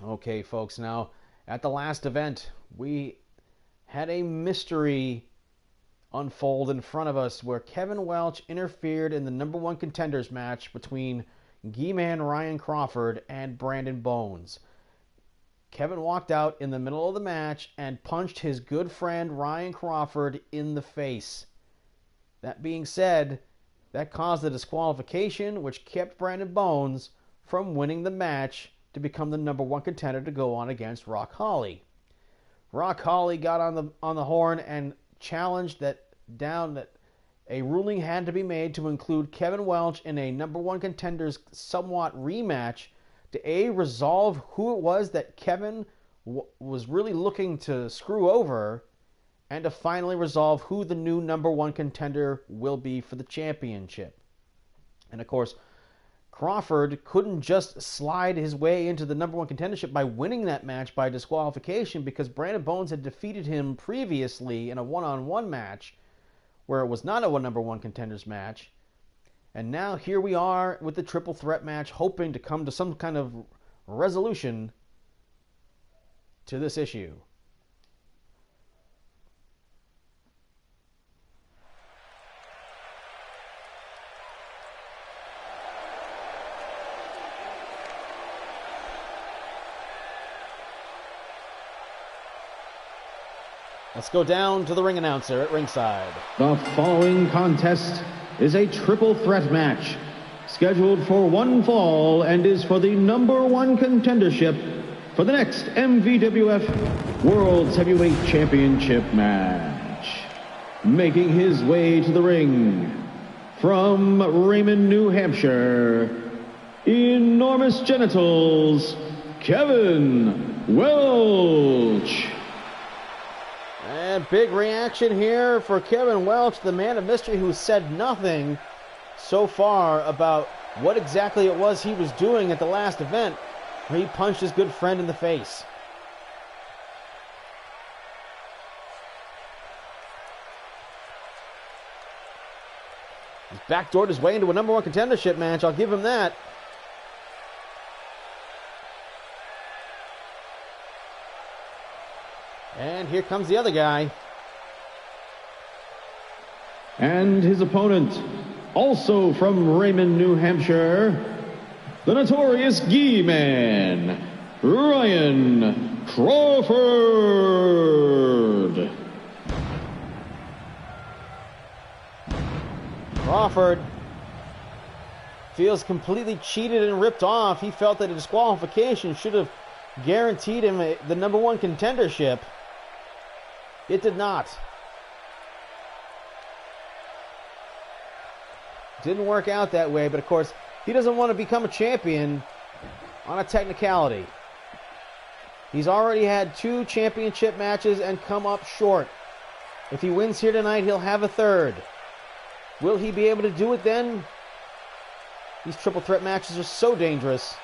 Okay, folks, now at the last event, we had a mystery unfold in front of us where Kevin Welch interfered in the #1 contenders match between G-Man Ryan Crawford and Brandon Bones. Kevin walked out in the middle of the match and punched his good friend Ryan Crawford in the face. That being said, that caused a disqualification which kept Brandon Bones from winning the match to become the #1 contender to go on against Rock Holly. Rock Holly got on the horn and challenged that a ruling had to be made to include Kevin Welch in a #1 contenders somewhat rematch to resolve who it was that Kevin was really looking to screw over, and to finally resolve who the new #1 contender will be for the championship. And of course, Crawford couldn't just slide his way into the #1 contendership by winning that match by disqualification, because Brandon Bones had defeated him previously in a one-on-one match where it was not a #1 contenders match. And now here we are with the triple threat match, hoping to come to some kind of resolution to this issue. Let's go down to the ring announcer at ringside. The following contest is a triple threat match scheduled for one fall and is for the #1 contendership for the next MVWF World Heavyweight Championship match. Making his way to the ring from Raymond, New Hampshire, enormous genitals, Kevin Welch. And big reaction here for Kevin Welch, the man of mystery, who said nothing so far about what exactly it was he was doing at the last event where he punched his good friend in the face. He's backdoored his way into a #1 contendership match, I'll give him that. And here comes the other guy. And his opponent, also from Raymond, New Hampshire, the notorious G-Man, Ryan Crawford. Crawford feels completely cheated and ripped off. He felt that a disqualification should have guaranteed him the #1 contendership. It did not. Didn't work out that way, but of course, he doesn't want to become a champion on a technicality. He's already had 2 championship matches and come up short. If he wins here tonight, he'll have a 3rd. Will he be able to do it then? These triple threat matches are so dangerous.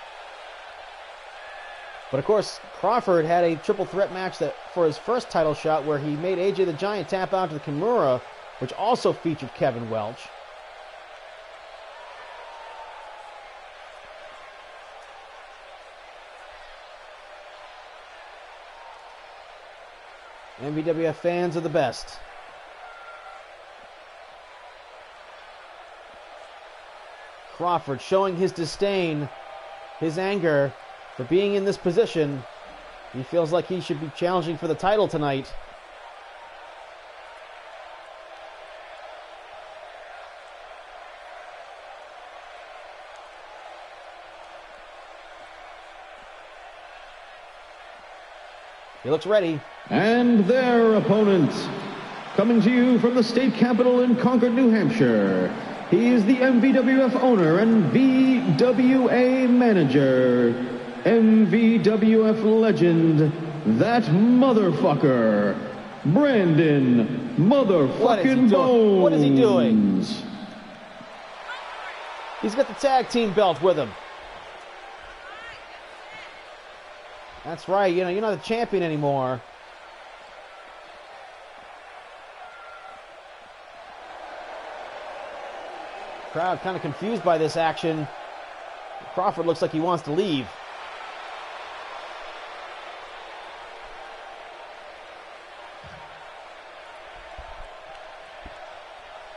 But of course, Crawford had a triple threat match that for his first title shot where he made AJ the Giant tap out to the Kimura, which also featured Kevin Welch. MVWF fans are the best. Crawford showing his disdain, his anger for being in this position. He feels like he should be challenging for the title tonight. He looks ready. And their opponent, coming to you from the state capital in Concord, New Hampshire, he is the MVWF owner and VWA manager, MVWF legend, that motherfucker, Brandon motherfucking Bones. What is he doing? He's got the tag team belt with him. That's right, you're not the champion anymore. Crowd kind of confused by this action. Crawford looks like he wants to leave.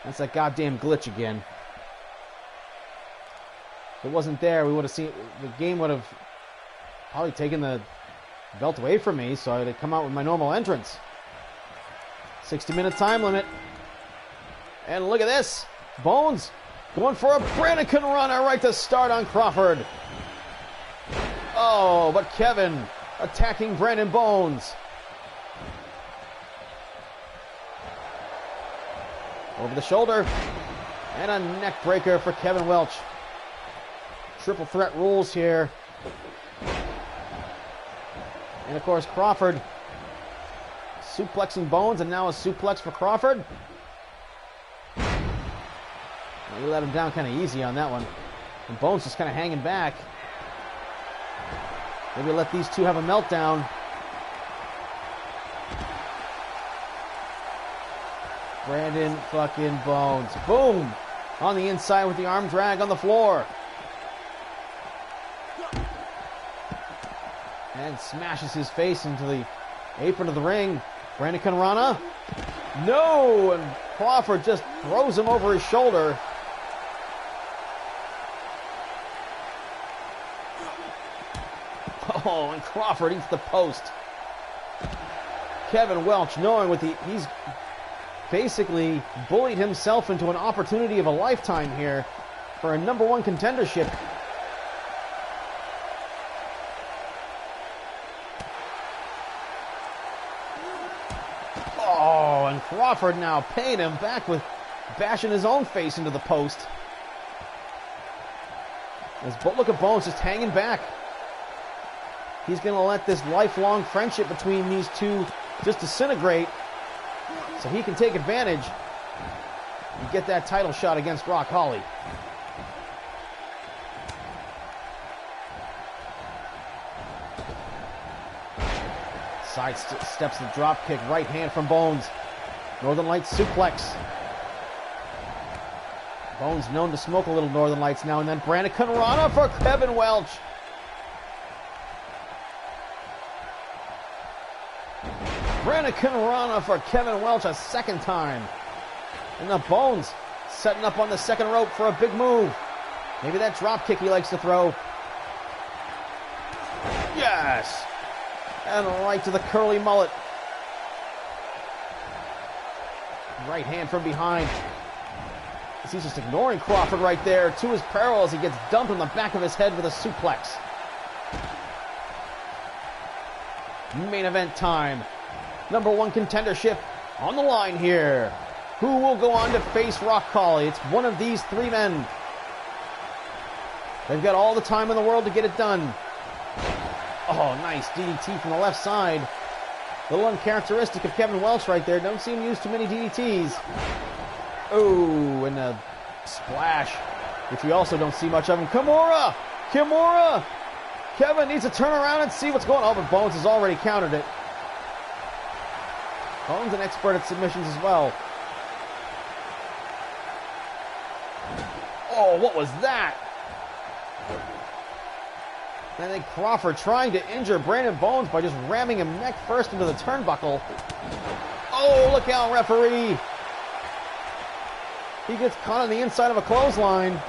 That's that goddamn glitch again. If it wasn't there, we would have seen, the game would have probably taken the belt away from me, so I'd come out with my normal entrance. 60-minute time limit. And look at this. Bones going for a Brannigan runner right to start on Crawford. Oh, but Kevin attacking Brandon Bones. Over the shoulder. And a neck breaker for Kevin Welch. Triple threat rules here. And of course Crawford suplexing Bones, and now a suplex for Crawford. He let him down kind of easy on that one. And Bones just kind of hanging back. Maybe let these two have a meltdown. Brandon fucking Bones. Boom! On the inside with the arm drag on the floor. And smashes his face into the apron of the ring. Brandon Kanrana. No! And Crawford just throws him over his shoulder. Oh, and Crawford eats the post. Kevin Welch, knowing he's basically bullied himself into an opportunity of a lifetime here for a #1 contendership. Oh, and Crawford now paying him back with bashing his own face into the post. Look at Bones just hanging back. He's going to let this lifelong friendship between these two just disintegrate so he can take advantage and get that title shot against Rock Holly. Side steps the drop kick, right hand from Bones. Northern Lights suplex. Bones known to smoke a little Northern Lights now and then. Brandon Kanrana for Kevin Welch. Brandon Kanrana for Kevin Welch a second time. And the Bones setting up on the second rope for a big move. Maybe that drop kick he likes to throw. Yes! And right to the curly mullet. Right hand from behind. He's just ignoring Crawford right there. To his peril as he gets dumped on the back of his head with a suplex. Main event time. #1 contendership on the line here. Who will go on to face Rock Holly? It's one of these three men. They've got all the time in the world to get it done. Oh, nice DDT from the left side. A little uncharacteristic of Kevin Welch right there. Don't see him use too many DDTs. Oh, and a splash, which we also don't see much of him. Kimura! Kimura! Kevin needs to turn around and see what's going on, but Bones has already countered it. Bones an expert at submissions as well. Oh, what was that? And then Crawford trying to injure Brandon Bones by just ramming him neck first into the turnbuckle. Oh, look out, referee. He gets caught on the inside of a clothesline.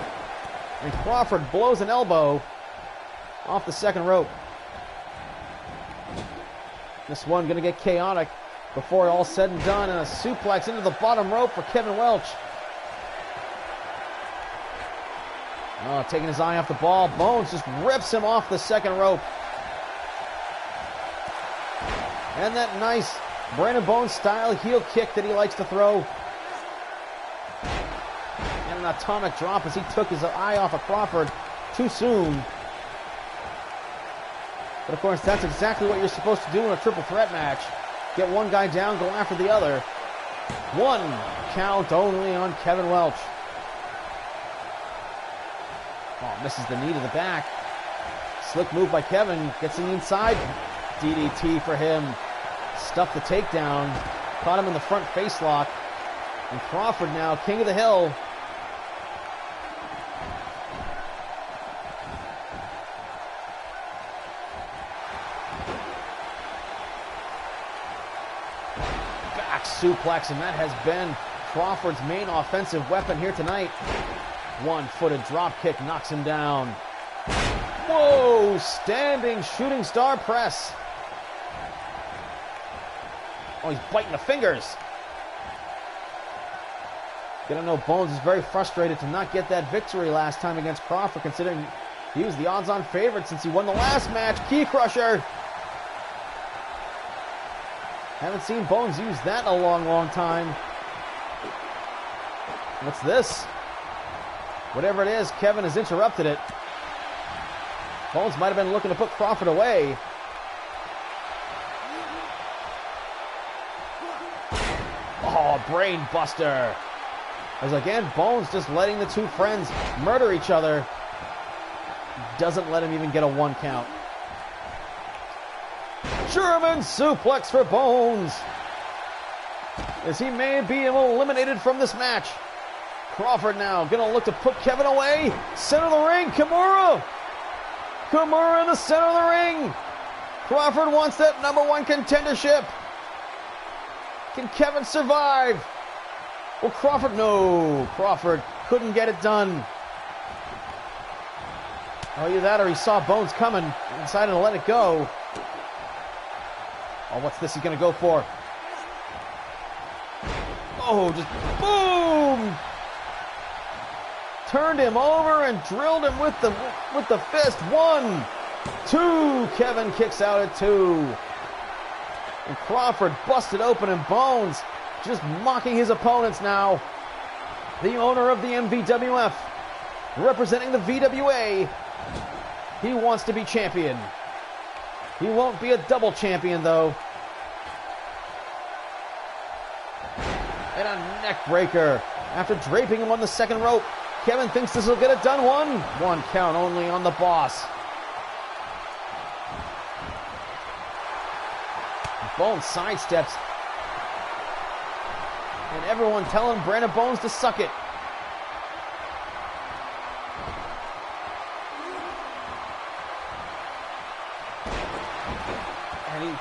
And Crawford blows an elbow off the second rope. This one going to get chaotic before all said and done. And a suplex into the bottom rope for Kevin Welch. Oh, taking his eye off the ball. Bones just rips him off the second rope. And that nice Brandon Bones style heel kick that he likes to throw. And an atomic drop as he took his eye off of Crawford too soon. But of course, that's exactly what you're supposed to do in a triple threat match. Get one guy down, go after the other. 1 count only on Kevin Welch. Oh, misses the knee to the back. Slick move by Kevin. Gets in the inside. DDT for him. Stuffed the takedown. Caught him in the front face lock. And Crawford now, king of the hill. Back suplex, and that has been Crawford's main offensive weapon here tonight. One-footed drop kick knocks him down. Whoa! Standing shooting star press. Oh, he's biting the fingers. Gonna know Bones is very frustrated to not get that victory last time against Crawford, considering he was the odds-on favorite since he won the last match. Key crusher. Haven't seen Bones use that in a long, long time. What's this? Whatever it is, Kevin has interrupted it. Bones might have been looking to put Crawford away. Oh, brain buster. As again, Bones just letting the two friends murder each other. Doesn't let him even get a 1 count. German suplex for Bones. As he may be eliminated from this match. Crawford now gonna look to put Kevin away. Center of the ring, Kimura. Kimura in the center of the ring. Crawford wants that #1 contendership. Can Kevin survive? Well, Crawford, no. Crawford couldn't get it done. Oh, either that or he saw Bones coming and decided to let it go. Oh, what's this he's gonna go for? Oh, just boom! Turned him over and drilled him with the fist. 1, 2. Kevin kicks out at 2. And Crawford busted open, and Bones just mocking his opponents now. The owner of the MVWF, representing the VWA. He wants to be champion. He won't be a double champion, though. And a neck breaker. After draping him on the second rope, Kevin thinks this will get it done. 1 count only on the boss. Bones sidesteps. And everyone telling Brandon Bones to suck it. And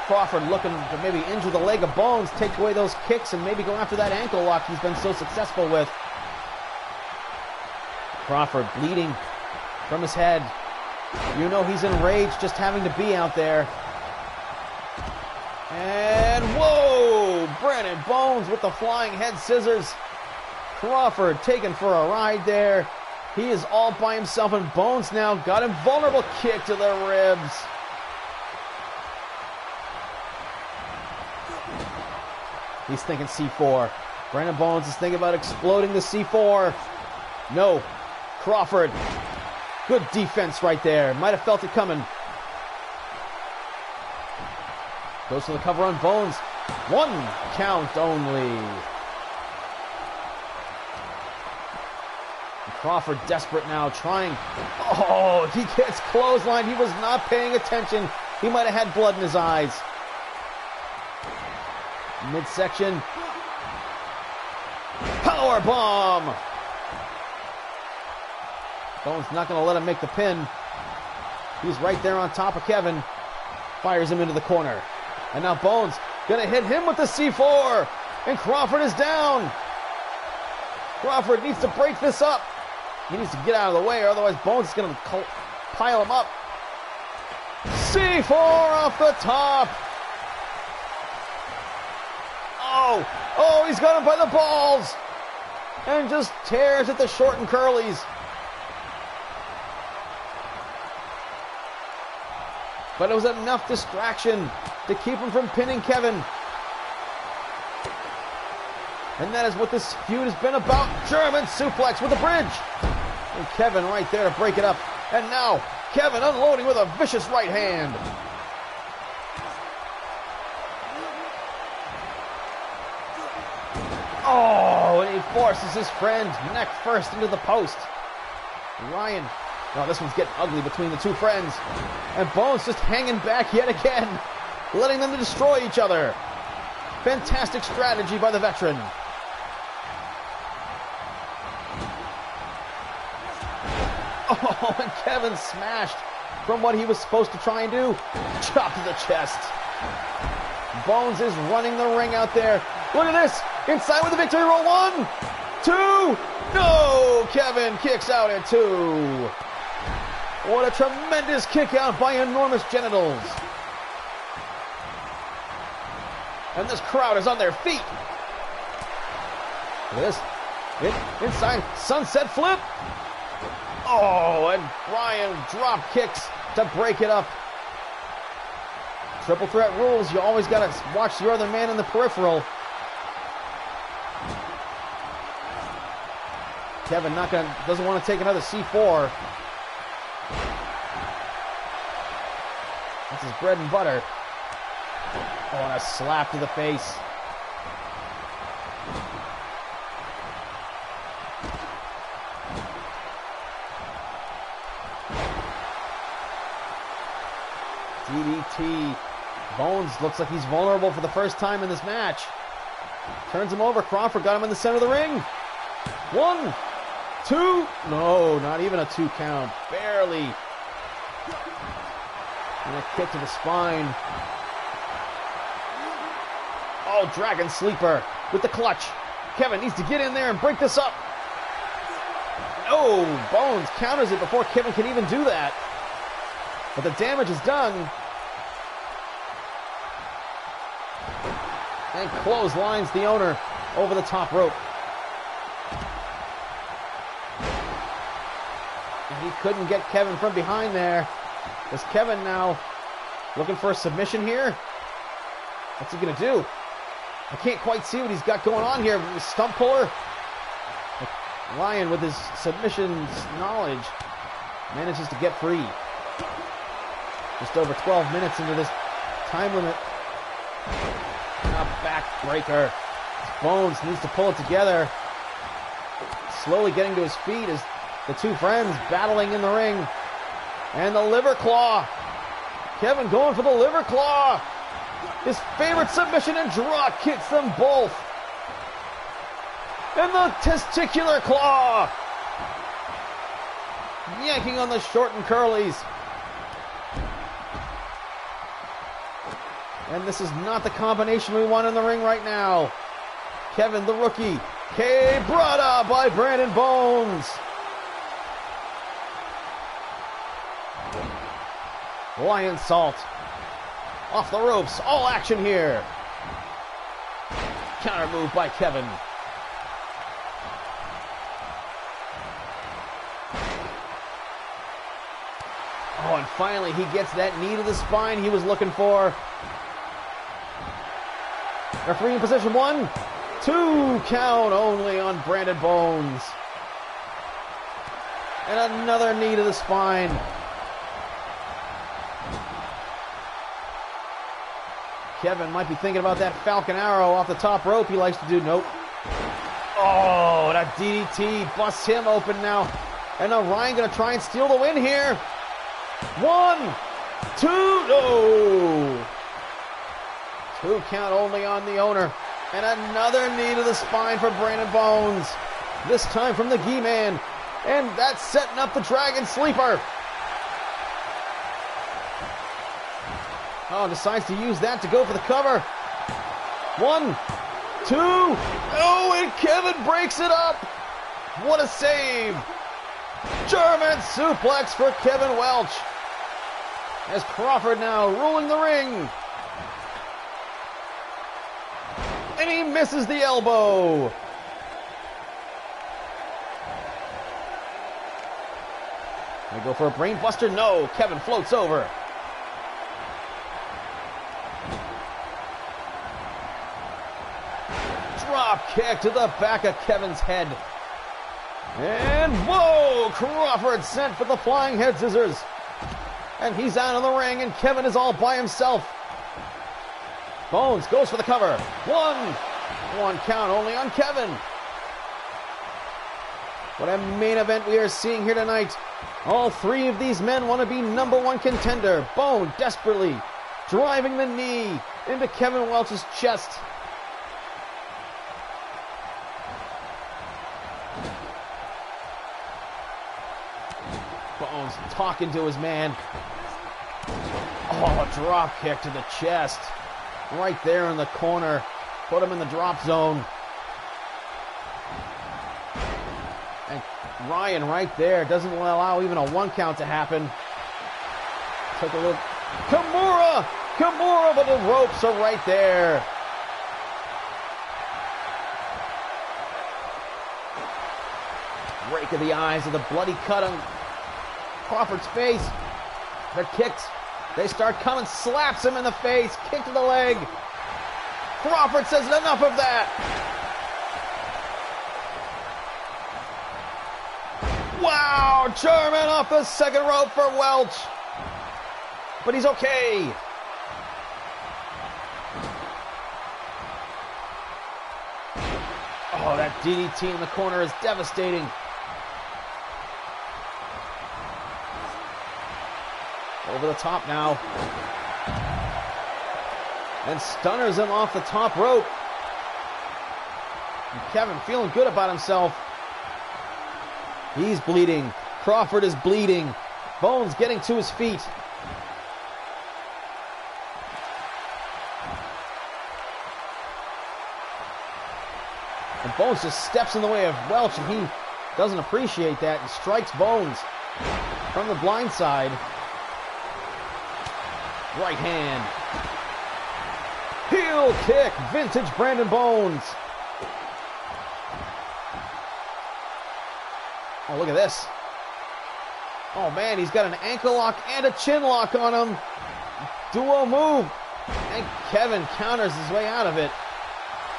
Crawford looking to maybe injure the leg of Bones, take away those kicks, and maybe go after that ankle lock he's been so successful with. Crawford bleeding from his head. You know he's enraged just having to be out there. And whoa! Brandon Bones with the flying head scissors. Crawford taken for a ride there. He is all by himself, and Bones now got him vulnerable. Kick to the ribs. He's thinking C4. Brandon Bones is thinking about exploding the C4. No. Crawford. Good defense right there. Might have felt it coming. Goes for the cover on Bones. 1 count only. And Crawford desperate now, trying. Oh, he gets clotheslined. He was not paying attention. He might have had blood in his eyes. Midsection. Power bomb. Bones not going to let him make the pin. He's right there on top of Kevin. Fires him into the corner. And now Bones going to hit him with the C4. And Crawford is down. Crawford needs to break this up. He needs to get out of the way, or otherwise Bones is going to pile him up. C4 off the top. Oh, he's got him by the balls. And just tears at the short and curlies. But it was enough distraction to keep him from pinning Kevin. And that is what this feud has been about. German suplex with a bridge. And Kevin right there to break it up. And now Kevin unloading with a vicious right hand. Oh, and he forces his friend neck first into the post. Ryan, oh, this one's getting ugly between the two friends. And Bones just hanging back yet again, letting them destroy each other. Fantastic strategy by the veteran. Oh, and Kevin smashed from what he was supposed to try and do. Chop to the chest. Bones is running the ring out there. Look at this. Inside with the victory roll. 1, 2. No! Kevin kicks out at 2. What a tremendous kick out by enormous genitals. And this crowd is on their feet. Look at this. Inside sunset flip. Oh, and Brian drop kicks to break it up. Triple threat rules. You always got to watch your other man in the peripheral. Kevin doesn't want to take another C4. That's his bread and butter. Oh, and a slap to the face. DDT. Bones looks like he's vulnerable for the first time in this match. Turns him over. Crawford got him in the center of the ring. 1, 2. No, not even a 2 count. Barely. And a kick to the spine. Oh, Dragon Sleeper with the clutch. Kevin needs to get in there and break this up. No, Bones counters it before Kevin can even do that. But the damage is done. And clotheslines the owner over the top rope. And he couldn't get Kevin from behind there. Is Kevin now looking for a submission here? What's he going to do? I can't quite see what he's got going on here. Stump puller. Ryan, with his submission knowledge, manages to get free. Just over 12 minutes into this time limit. A backbreaker. Bones needs to pull it together. Slowly getting to his feet as the two friends battling in the ring. And the liver claw. Kevin going for the liver claw. His favorite submission and drop kicks them both. And the testicular claw. Yanking on the short and curlies. And this is not the combination we want in the ring right now. Kevin, the rookie. Brought up by Brandon Bones. Lion Salt. Off the ropes. All action here. Counter move by Kevin. Oh, and finally he gets that knee to the spine he was looking for. Referee in position. 1, 2 count only on Brandon Bones. And another knee to the spine. Kevin might be thinking about that Falcon Arrow off the top rope he likes to do. Nope. Oh, that DDT busts him open now. And now Ryan going to try and steal the win here. 1, 2, no. 2 count only on the owner. And another knee to the spine for Brandon Bones. This time from the Gi Man. And that's setting up the Dragon Sleeper. Oh, decides to use that to go for the cover. 1, 2. Oh, and Kevin breaks it up. What a save. German suplex for Kevin Welch. As Crawford now ruling the ring. And he misses the elbow. They go for a brain buster. No, Kevin floats over. Drop kick to the back of Kevin's head. And whoa, Crawford sent for the flying head scissors. And he's out of the ring, and Kevin is all by himself. Bones goes for the cover. One count only on Kevin. What a main event we are seeing here tonight. All three of these men want to be number one contender. Bone desperately driving the knee into Kevin Welch's chest. Bones talking to his man. Oh, drop kick to the chest. Right there in the corner. Put him in the drop zone. And Ryan right there doesn't allow even a 1 count to happen. Took a look. Kimura, but the ropes are right there. Rake of the eyes of the bloody cut on Crawford's face. The kicks, they start coming, slaps him in the face, kick to the leg. Crawford says enough of that. Wow, German off the second rope for Welch. But he's okay. Oh, that DDT in the corner is devastating. Over the top now. And stunners him off the top rope. And Kevin feeling good about himself. He's bleeding. Crawford is bleeding. Bones getting to his feet. And Bones just steps in the way of Welch, and he doesn't appreciate that and strikes Bones from the blind side. Right hand. Heel kick. Vintage Brandon Bones. Oh, look at this. Oh, man, he's got an ankle lock and a chin lock on him. Duo move. And Kevin counters his way out of it.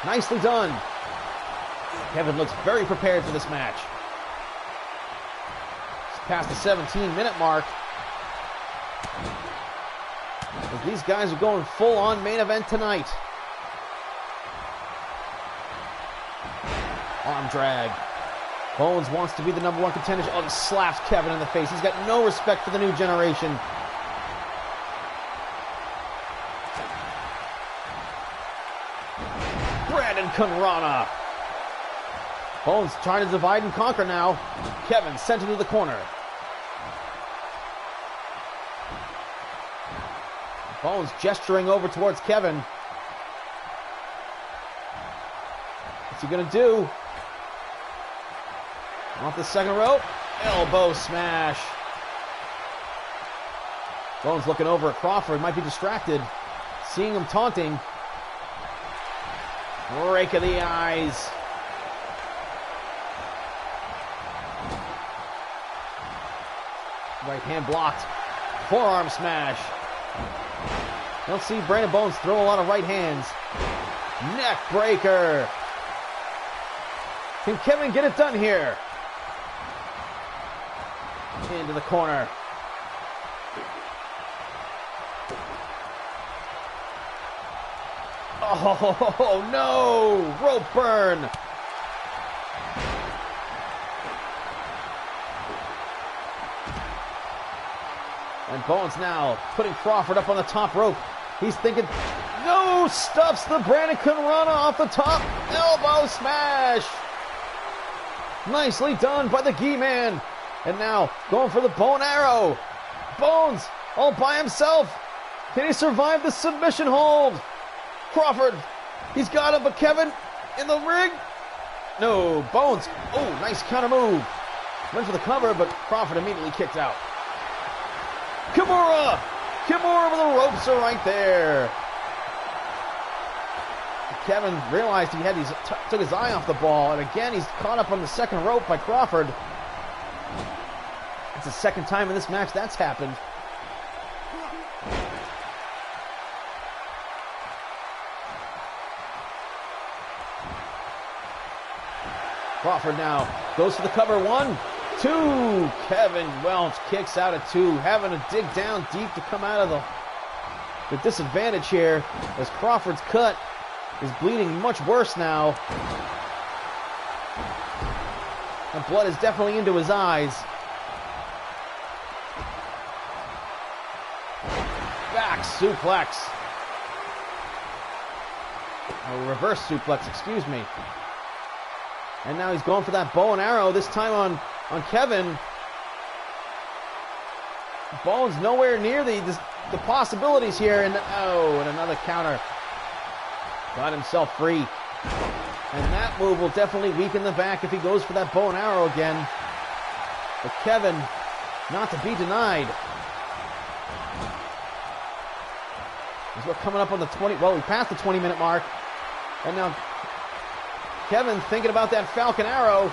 Nicely done. Kevin looks very prepared for this match. It's past the 17-minute mark. These guys are going full-on main event tonight. Arm drag. Bones wants to be the number one contender. Oh, he slaps Kevin in the face. He's got no respect for the new generation. Brandon Conrana. Bones trying to divide and conquer now. Kevin sent into the corner. Bones gesturing over towards Kevin. What's he gonna do? Off the second rope. Elbow smash. Bones looking over at Crawford. Might be distracted. Seeing him taunting. Rake of the eyes. Right hand blocked. Forearm smash. Don't see Brandon Bones throw a lot of right hands. Neck breaker. Can Kevin get it done here? Into the corner. Oh no! Rope burn. And Bones now putting Crawford up on the top rope. He's thinking, no! Stuffs the Brandon Conrana off the top. Elbow smash. Nicely done by the Gi Man. And now going for the bone arrow. Bones all by himself. Can he survive the submission hold? Crawford, he's got him, but Kevin in the ring. No, Bones. Oh, nice counter move. Went for the cover, but Crawford immediately kicked out. Kimura! Kimura, but the ropes are right there. Kevin realized he had took his eye off the ball, and again he's caught up on the second rope by Crawford. It's the second time in this match that's happened. Crawford now goes for the cover. 1, 2. Kevin Welch kicks out at 2, having to dig down deep to come out of the disadvantage here, as Crawford's cut is bleeding much worse now. The blood is definitely into his eyes. Back suplex. A reverse suplex, excuse me. And now he's going for that bow and arrow, this time on Kevin. Bones nowhere near the possibilities here, and another counter. Got himself free. And that move will definitely weaken the back if he goes for that bow and arrow again. But Kevin, not to be denied. As we're coming up on the 20, well, we passed the 20-minute mark. And now Kevin thinking about that Falcon Arrow.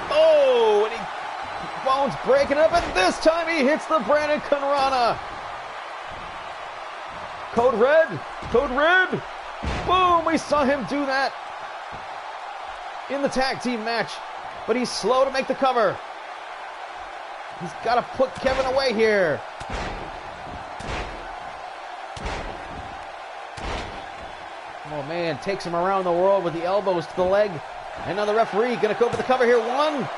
Oh, and Bones breaking it up, and this time he hits the Brandon Conrana. Code red, code red. Boom, we saw him do that in the tag team match, but he's slow to make the cover. He's got to put Kevin away here. Oh man, takes him around the world with the elbows to the leg. And now the referee gonna go for the cover here. 1,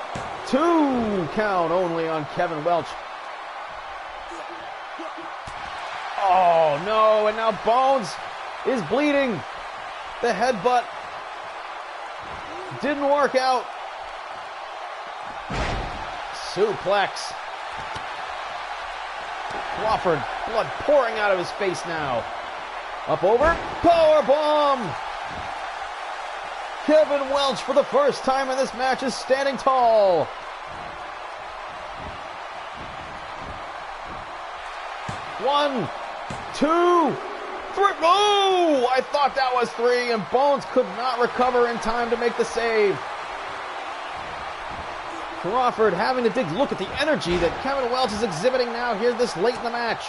2 count only on Kevin Welch. Oh no, and now Bones is bleeding. The headbutt didn't work out. Suplex. Crawford, blood pouring out of his face now. Up over, power bomb. Kevin Welch, for the first time in this match, is standing tall. One, two, three. Oh, I thought that was 3, and Bones could not recover in time to make the save. Crawford having to dig. Look at the energy that Kevin Welch is exhibiting now here this late in the match.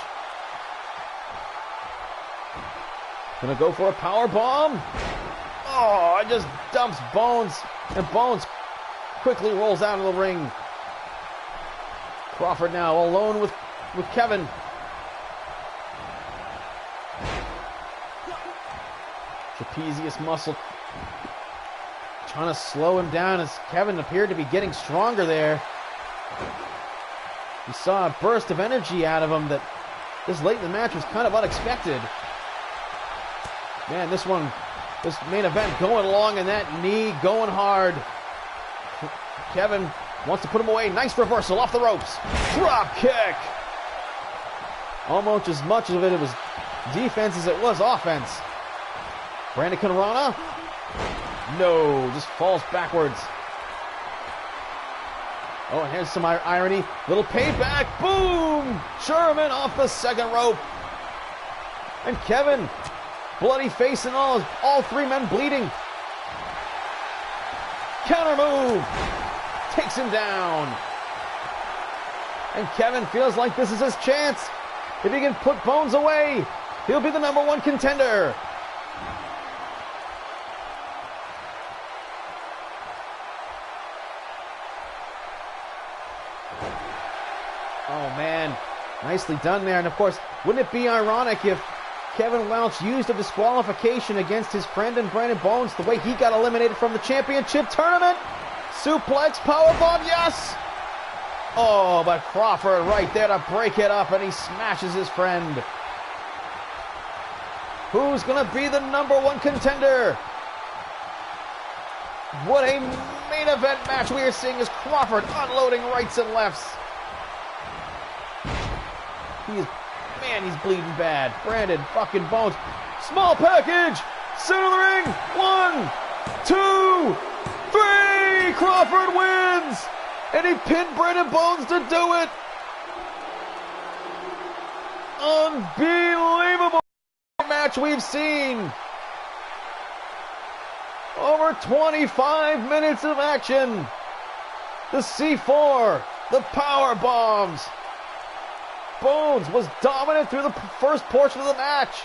Gonna go for a power bomb. Oh, it just dumps Bones, and Bones quickly rolls out of the ring. Crawford now alone with Kevin. Trapezius muscle trying to slow him down as Kevin appeared to be getting stronger there. You saw a burst of energy out of him that this late in the match was kind of unexpected. Man, this main event going along, and that knee going hard. Kevin wants to put him away. Nice reversal off the ropes. Drop kick. Almost as much of it was defense as it was offense. Brandon Conrana. No, just falls backwards. Oh, and here's some irony. Little payback. Boom! Sherman off the second rope. And Kevin, bloody face and all 3 men bleeding. Counter move. Takes him down. And Kevin feels like this is his chance. If he can put Bones away, he'll be the #1 contender. Oh man, nicely done there. And of course, wouldn't it be ironic if Kevin Welch used a disqualification against his friend and Brandon Bones the way he got eliminated from the championship tournament? Suplex, powerbomb, yes! Oh, but Crawford right there to break it up, and he smashes his friend. Who's going to be the #1 contender? What a main event match we are seeing as Crawford unloading rights and lefts. He's bleeding bad. Brandon fucking Bones. Small package. Center of the ring. 1, 2, 3. Crawford wins. And he pinned Brandon Bones to do it. Unbelievable match we've seen. Over 25 minutes of action. The C4. The power bombs. Bones was dominant through the first portion of the match.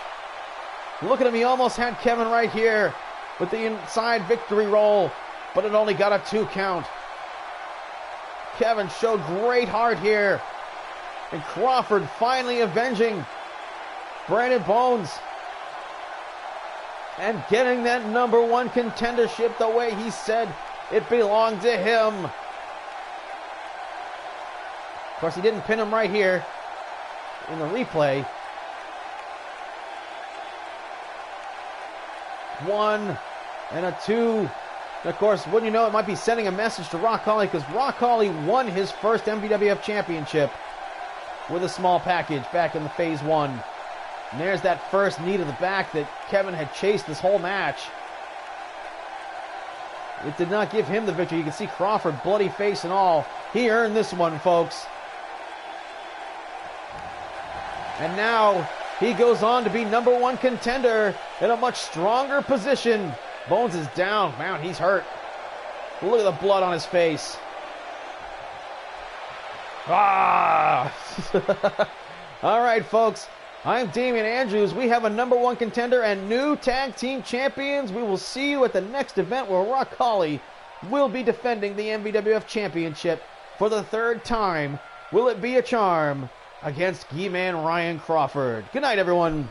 Look at him, he almost had Kevin right here with the inside victory roll, but it only got a 2 count. Kevin showed great heart here. And Crawford finally avenging Brandon Bones. And getting that #1 contendership the way he said it belonged to him. Of course, he didn't pin him right here in the replay. 1 and a 2. And of course, wouldn't you know, it might be sending a message to Rock Holly, because Rock Holly won his first MVWF championship with a small package back in the Phase 1. And there's that first knee to the back that Kevin had chased this whole match. It did not give him the victory. You can see Crawford, bloody face and all. He earned this one, folks. And now he goes on to be #1 contender in a much stronger position. Bones is down. Man, he's hurt. Look at the blood on his face. Ah! All right, folks. I'm Damian Andrews. We have a #1 contender and new tag team champions. We will see you at the next event where Rock Holly will be defending the MVWF Championship for the 3rd time. Will it be a charm against He-Man Ryan Crawford? Good night, everyone.